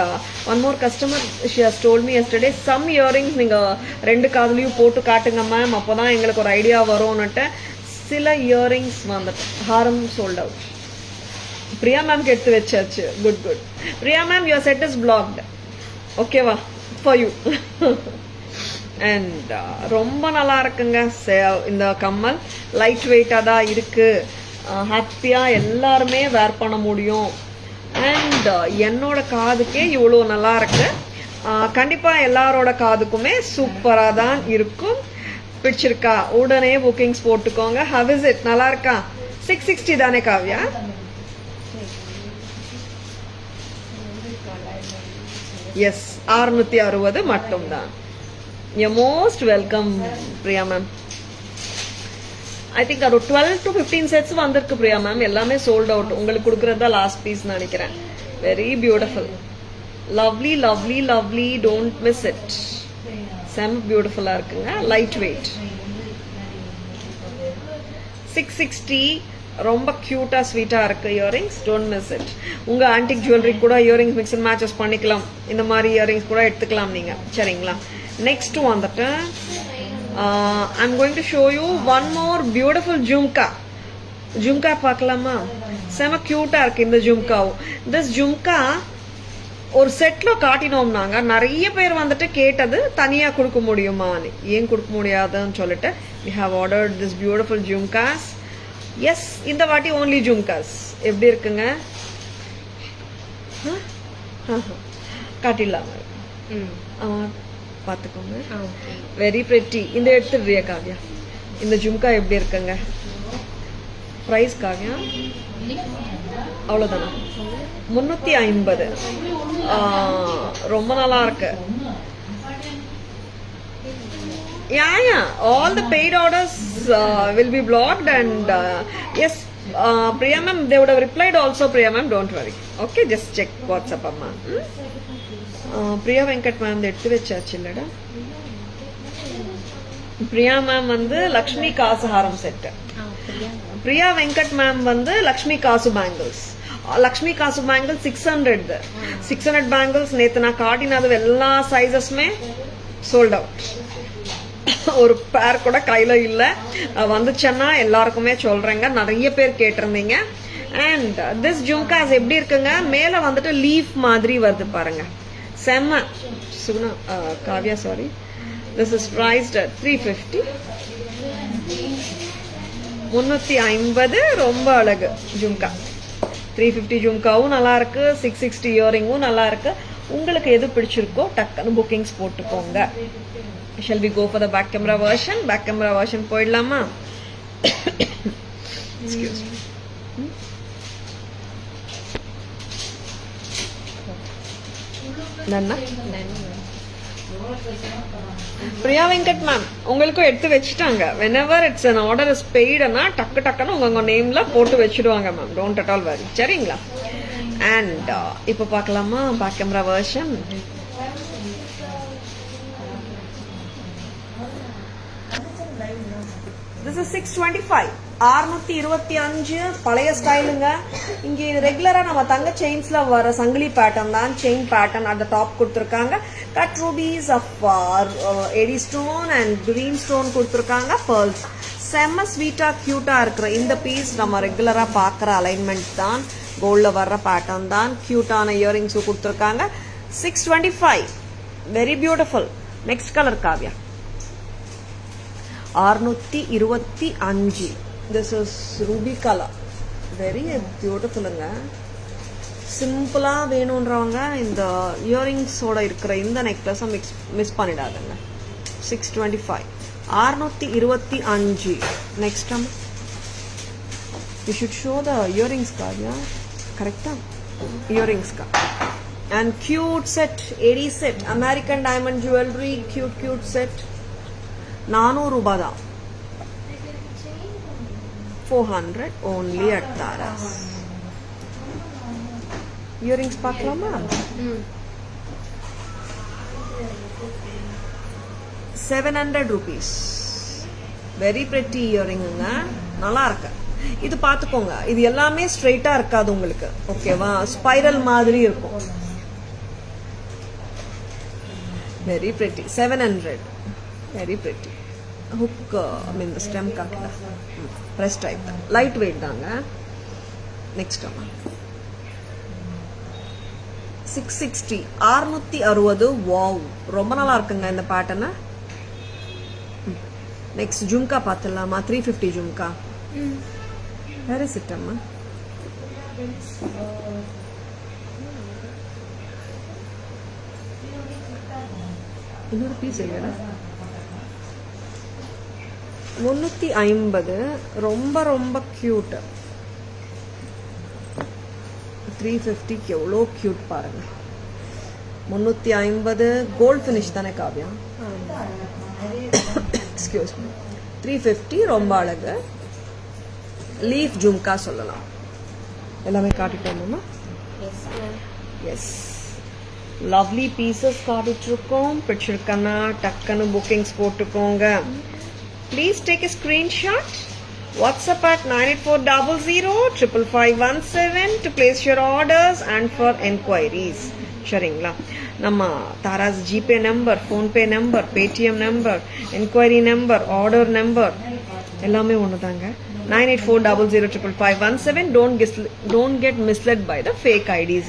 one more customer, she has told me yesterday, some earrings நீங்கள் 2 காதுலையும் போட்டு காட்டுங்க மேம், அப்போ தான் எங்களுக்கு ஒரு ஐடியா வரும்னுட்டு. சில இயரிங்ஸ் வந்துட்டு ஹாரம் சோல்ட் அவுட். பிரியா மேம்க்கு எடுத்து வச்சாச்சு. Good. Priya ma'am, your set is blocked. ஓகேவா ஃபார் யூ. அண்ட் ரொம்ப நல்லா இருக்குங்க இந்த கம்மல். லைட் வெயிட்டாக தான் இருக்கு, ஹாப்பியாக எல்லாருமே வேர் பண்ண முடியும். அண்ட் என்னோட காதுக்கே இவ்வளோ நல்லா இருக்கு. கண்டிப்பாக எல்லாரோட காதுக்குமே சூப்பராக தான் இருக்கும். பிடிச்சிருக்கா? உடனே புக்கிங்ஸ் போட்டுக்கோங்க. How is it? நல்லா இருக்கா? 660 தானே காவ்யா? எஸ், 660 மட்டும்தான். You most welcome Priya ma'am. I think ஒரு 12 to 15 செட்ஸ் வந்திருக்கு பிரியா மேம். எல்லாமே சோல்ட் அவுட். உங்களுக்கு கொடுக்கறது தான் லாஸ்ட் பீஸ் நினைக்கிறேன். Very beautiful, lovely lovely lovely, don't miss it. செம் பியூட்டிஃபுல்லாக இருக்குங்க. Light weight. 660, ரொம்ப க்யூட்டாக ஸ்வீட்டாக இருக்குது இயரிங்ஸ். Don't miss it. உங்கள் ஆன்டிக் ஜுவல்லரி கூட இயரிங்ஸ் மிக்ஸ் அண்ட் மேட்சஸ் பண்ணிக்கலாம். இந்த மாதிரி இயரிங்ஸ் கூட எடுத்துக்கலாம் நீங்கள். சரிங்களா? நெக்ஸ்ட் வந்துட்டு I'm going to show you one more beautiful jhumka. Jhumka பார்க்கலாமா? செம க்யூட்டாக இருக்குது இந்த ஜும்காவும். திஸ் ஜும்கா ஒரு செட்டில் காட்டினோம்னாங்க நிறைய பேர் வந்துட்டு கேட்டது தனியாக கொடுக்க முடியுமான்னு. ஏன் கொடுக்க முடியாதுன்னு சொல்லிட்டு we have ordered this beautiful jhumkas. Yes, இந்த வாட்டி ஓன்லி ஜும்காஸ். எப்படி இருக்குங்க? காட்டிடலாமா? பார்த்துக்கோங்க. Very pretty. இந்த எடுத்துடுறியா காவ்யா? இந்த ஜும்கா எப்படி இருக்குங்க? ப்ரைஸ் காவ்யா அவ்வளோதானா? 350. ரொம்ப நல்லா இருக்கு. Yeah, all the paid orders will be blocked and yes, Priya ma'am, they would have replied also. Priya ma'am, don't worry. Okay, just check WhatsApp amma. Priya Venkat ma'am எடுத்து வச்சாச்சு இல்லடா. பிரியா மேம் வந்து லக்ஷ்மி காசு ஹாரம் செட். பிரியா வெங்கட் மேம் வந்து லக்ஷ்மி காசு பேங்கிள்ஸ். லக்ஷ்மி காசு பேங்கிள் 600 பேங்கிள்ஸ் நேத்து நான் காட்டினது எல்லா சைஸஸ்மே சோல்ட் அவுட். ஒரு பேர் கூட கையில இல்ல. வந்துச்சுன்னா எல்லாருக்குமே சொல்றேங்க. நிறைய பேர் கேட்டிருந்தீங்க. அண்ட் திஸ் ஜும்காஸ் எப்படி இருக்குங்க? மேல வந்துட்டு லீஃப் மாதிரி வருது பாருங்க. செம்ம Suguna Kavya sorry. This is priced at 350. 350. ரொம்ப அழகு ஜும்கா. 350 ஜும்காவும் நல்லா இருக்கு. 660 இயரிங்கும் நல்லா இருக்கு. உங்களுக்கு எது பிடிச்சிருக்கோ டக்குன்னு புக்கிங்ஸ் போட்டுக்கோங்க. Shall we go for the back camera version? Back camera version போயிடலாமா? Excuse me. நன்னா பிரியா வெங்கட் மேம் உங்களுக்கும் எடுத்து வச்சுட்டாங்க. whenever it's an order is paid னா டக்கு டக்குன்னு உங்க நேம்ல போட்டு வச்சிடுவாங்க மேம். டோன்ட் அட் ஆல் வரி. சரிங்களா? அண்ட் இப்போ பார்க்கலாமா back camera version? This is 625. 625 பழைய ஸ்டைலுங்க. இங்கே ரெகுலரா நம்ம தங்க செயின்ஸ்ல வர சங்கிலி பேட்டர்ன் தான். செயின் பேட்டர்ன் அந்த டாப் கொடுத்துருக்காங்க. Cut rubies of AD stone and green stone கொடுத்துருக்காங்க. பேர்ல்ஸ். செம்ம ஸ்வீட்டா கியூட்டா இருக்கிற இந்த பீஸ் நம்ம ரெகுலரா பார்க்குற அலைன்மெண்ட் தான். கோல்ட்ல வர்ற பேட்டர்ன் தான். கியூட்டான இயரிங்ஸும் கொடுத்துருக்காங்க. 625. Very beautiful. Next colour Kavya. 625. This is ruby color. Very beautifulங்க. சிம்பிளா வேணும்ன்றவங்க இந்த இயரிங்ஸோட இருக்கிற இந்த நெக்லஸை மிஸ் பண்ணிடாதுங்க. 625. 625. Next you should show the earrings Kavya. கரெக்டா? இயரிங்ஸ்கா. And cute set, 80 set, American diamond jewelry, cute set. 400 ரூபாய் தான். 400 only at Taras. Earrings பார்க்கலாமா? 700 rupees. Very pretty earringங்க. நல்லா இருக்கு. இது பார்த்துக்கோங்க. இது எல்லாமே ஸ்ட்ரைட்டா இருக்காது உங்களுக்கு. ஓகேவா? ஸ்பைரல் மாதிரி இருக்கும். Very pretty. 700. Very pretty. Hook, I mean the stem cut. Press type. Light weight தாங்க. Next one. 660. 660. Wow. ரொம்ப நல்லா இருக்குங்க இந்த பேட்டர்ன். நெக்ஸ்ட் ஜும்கா பார்த்தலாமா? 350 jhumka. Where is it, Amma? இன்னொரு பீஸ் இல்லையா 350 ரொம்ப ரொம்ப கியூட் 350க்கு எவ்வளோ கியூட் பாருங்க 350 கோல்ட் ஃபினிஷ் தானே காவியா எக்ஸ்கியூஸ் மீ 350 ரொம்ப அழகு லீஃப் ஜும்கா சொல்லலாம் எல்லாமே காட்டிட்டோம்மா எஸ் லவ்லி பீசஸ் காட்டிட்டு இருக்கோம் பிடிச்சிருக்கனா டக்குன்னு புக்கிங்ஸ் போட்டுக்கோங்க please take a screenshot WhatsApp at 9840055517 to place your orders and for enquiries. சரிங்களா நம்ம Tara's GPay number PhonePe number Paytm number enquiry number order number எல்லாமே ஒன்று தாங்க 9840055517. Don't get misled by the fake IDs.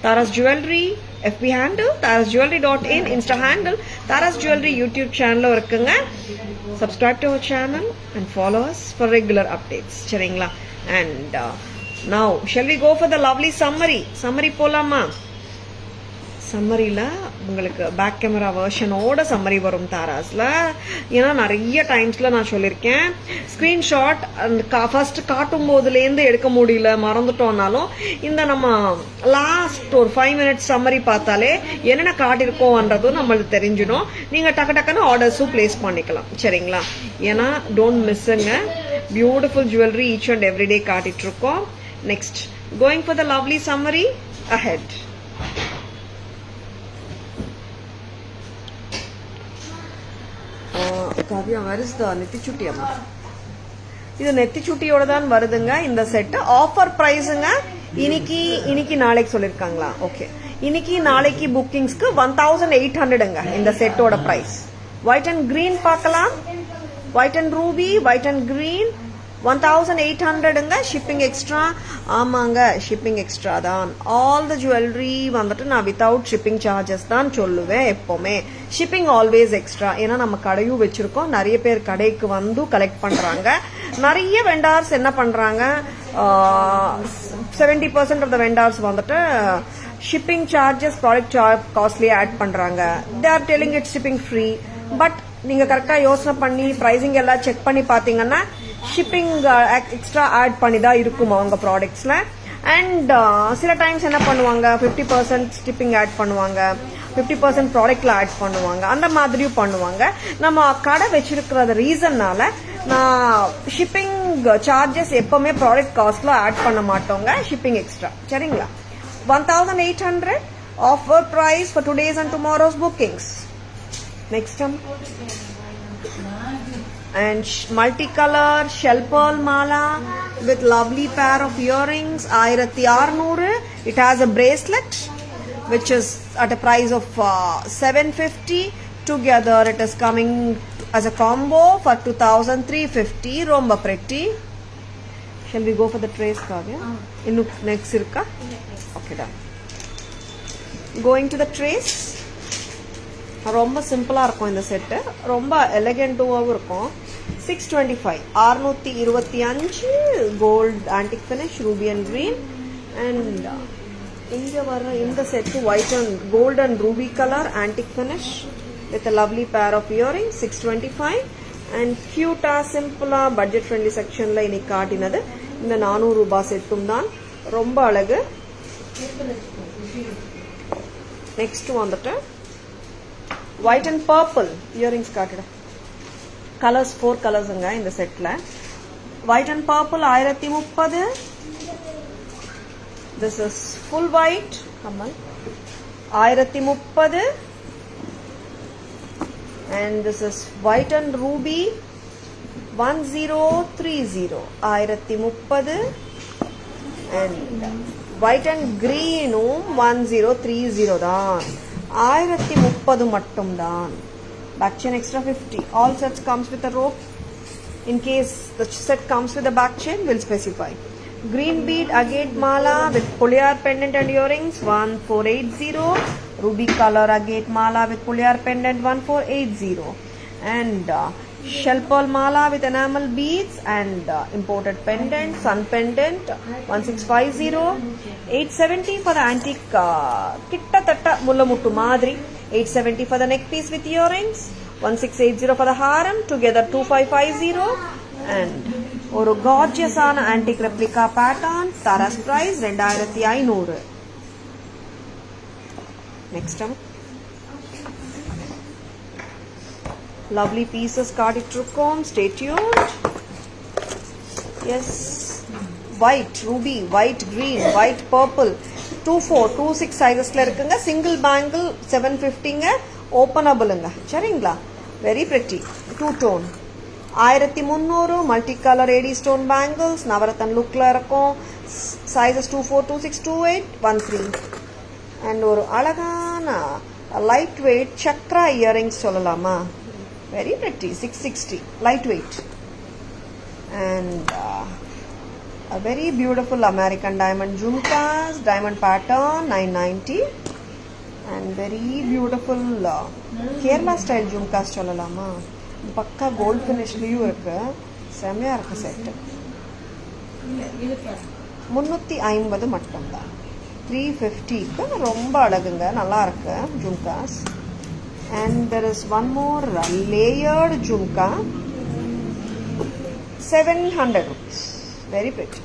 Taras Jewelry FB handle tarasjewelry.in, Insta handle Taras Jewelry, YouTube channel irukanga. Subscribe to our channel and follow us for regular updates. Seringla. And now shall we go for the lovely summary polama. சம்மரியில் உங்களுக்கு பேக் கேமரா வெர்ஷனோட சம்மரி வரும் தாராஸில். ஏன்னா நிறைய டைம்ஸில் நான் சொல்லியிருக்கேன் ஸ்க்ரீன்ஷாட் ஃபர்ஸ்ட் காட்டும் போதுலேருந்து எடுக்க முடியல மறந்துட்டோம்னாலும் இந்த நம்ம லாஸ்ட் ஒரு 5 minutes சம்மரி பார்த்தாலே என்னென்ன காட்டியிருக்கோன்றதும் நம்மளுக்கு தெரிஞ்சிடும். நீங்கள் டக்குன்னு ஆர்டர்ஸும் பிளேஸ் பண்ணிக்கலாம். சரிங்களா? ஏன்னா டோன்ட் மிஸ்ஸுங்க, beautiful jewellery each and everyday காட்டிகிட்ருக்கோம். Next going for the lovely summary ahead. Kavya where's the nethichutti அம்மா. இது நெத்திச்சுட்டியோட தான் வருதுங்க இந்த செட்டு. ஆஃபர் ப்ரைஸுங்க இன்னைக்கு நாளைக்கு சொல்லியிருக்காங்களா? ஓகே, இன்னைக்கு நாளைக்கு புக்கிங்ஸ்க்கு 1800ங்க இந்த செட்டோட ப்ரைஸ். ஒயிட் அண்ட் கிரீன் பார்க்கலாம். White and ruby, white and green 1800ங்க. Shipping extra. ஆமாங்க, ஷிப்பிங் எக்ஸ்ட்ரா தான். ஆல் த ஜுவல்லரி வந்துட்டு நான் வித்தவுட் ஷிப்பிங் சார்ஜஸ் தான் சொல்லுவேன் எப்போவுமே. Shipping always extra. ஏன்னா நம்ம கடையும் வச்சிருக்கோம், நிறைய பேர் கடைக்கு வந்து கலெக்ட் பண்றாங்க. நிறைய வெண்டார்ஸ் என்ன பண்றாங்க, 70% ஆஃப் த வெண்டார்ஸ் வந்துட்டு ஷிப்பிங் சார்ஜஸ் ப்ராடக்ட் காஸ்ட்லியா ஆட் பண்றாங்க. They are telling it shipping free. But நீங்க கரெக்டா யோசனை பண்ணி பிரைசிங் எல்லாம் செக் பண்ணி பாத்தீங்கன்னா ஷிப்பிங் எக்ஸ்ட்ரா ஆட் பண்ணி தான் இருக்கும் அவங்க ப்ராடக்ட்ஸ்ல. அண்ட் சில டைம்ஸ் என்ன பண்ணுவாங்க, 50% ஷிப்பிங் ஆட் பண்ணுவாங்க, 50% ப்ராடக்ட்ல ஆட் பண்ணுவாங்க, அந்த மாதிரியும் பண்ணுவாங்க. நம்ம கடை வச்சிருக்கிற ரீசன்னால நான் ஷிப்பிங் சார்ஜஸ் எப்பவுமே ப்ராடக்ட் காஸ்ட்ல ஆட் பண்ண மாட்டோங்க, ஷிப்பிங் எக்ஸ்ட்ரா. சரிங்களா? 1800 offer price for today's and tomorrow's bookings. Next and multicolor shell pearl mala with lovely pair of earrings 1600. It has a bracelet which is at a price of 750. Together it is coming as a combo for 2350. Romba pretty. Shall we go for the trace Kavya? Innu next irka? Okay, done. Going to the trace. ரொம்ப சிம்பிளா இருக்கும் இந்த செட்டு, ரொம்ப எலகென்ட்டாவும் இருக்கும். 625 625 gold antique finish ruby and green. And இங்க வர இந்த செட்டு white and gold and ruby colour antique finish with a lovely pair of earrings 625. And கியூட்டா சிம்பிளா பட்ஜெட் ஃப்ரெண்ட்லி செக்ஷன்ல இன்னைக்கு காட்டினது இந்த 400 ரூபாய் செட்டும் தான். ரொம்ப அழகு. நெக்ஸ்ட் வந்துட்டு ஒயிட் அண்ட் பர்பிள் இயரிங்ஸ் காட்டுட. கலர்ஸ் 4 கலர்ஸுங்க இந்த செட்ல. White and purple 1030. This is full white கமல் 1030. And this is white and ruby 1030 1030. And white and கிரீனும் 1030 தான். 1030 மட்டும் தான். Back chain extra 50. All sets comes with a rope. In case the set comes with a back chain, we'll specify. Green bead agate mala with pulyar pendant and earrings 1480. Ruby color agate mala with pulyar pendant 1480. And shell pearl mala with enamel beads and imported pendant, sun pendant 1650. 870 for the antique kitta tatta mullamuttu madri. 870 for the neck piece with earrings, 1680 for the haram, together 2550. And ஒரு gorgeous ஆன antique replica pattern, Tara's price 2500. Next time, lovely pieces Cardiff Trucom, stay tuned. Yes, white ruby, white green, white purple, 24, 26 sizes la irukanga, single bangle 750 nga, openable nga, சரிங்களா? Very pretty, two tone, 1300, multicolor AD stone bangles, navratan லுக்ல இருக்கும், sizes 24, 26, 28, 13. And ஒரு அழகான light weight chakra earrings சொல்லலாமா? Very pretty, 660, lightweight. And a very beautiful American diamond jhumkas, diamond pattern, 990. And very beautiful Kerala style jhumkas சொல்லலாமா? பக்கா gold finishலயும் இருக்கு, செமையா இருக்கு செட். 350 மட்டும்தான், 350க்கு ரொம்ப அழகுங்க, நல்லா இருக்கு jhumkas. And there is one more layered jhumka, 700 rupees, very pretty.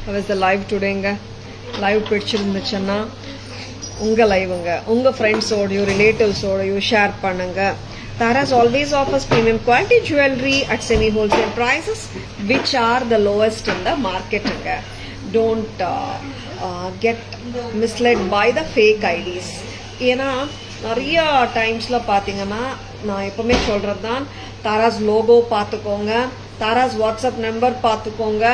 How is the live today? Live பிடிச்சிருந்துச்சுன்னா உங்கள் லைவுங்க உங்கள் ஃப்ரெண்ட்ஸோடையோ ரிலேட்டிவ்ஸோடையோ ஷேர் பண்ணுங்க. Tara's always offers premium quality jewelry at semi-wholesale prices which are the lowest in the market. Don't get misled by the fake IDs. ஏன்னா நிறைய டைம்ஸில் பார்த்தீங்கன்னா நான் எப்போவுமே சொல்கிறது தான், தாராஸ் லோகோ பார்த்துக்கோங்க, தாராஸ் வாட்ஸ்அப் நம்பர் பார்த்துக்கோங்க,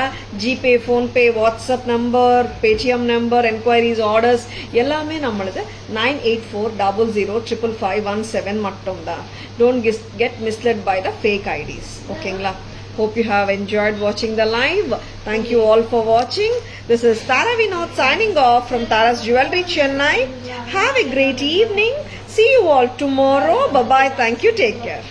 GPay, PhonePe, WhatsApp number, Paytm number, enquiries, orders எல்லாமே நம்மளது 9840055517 மட்டும்தான். Don't get misled by the fake IDs. ஓகேங்களா? Hope you have enjoyed watching the live. Thank you all for watching. This is Tara Vinod signing off from Tara's Jewelry, Chennai. Have a great evening. See you all tomorrow. Bye-bye. Thank you. Take care.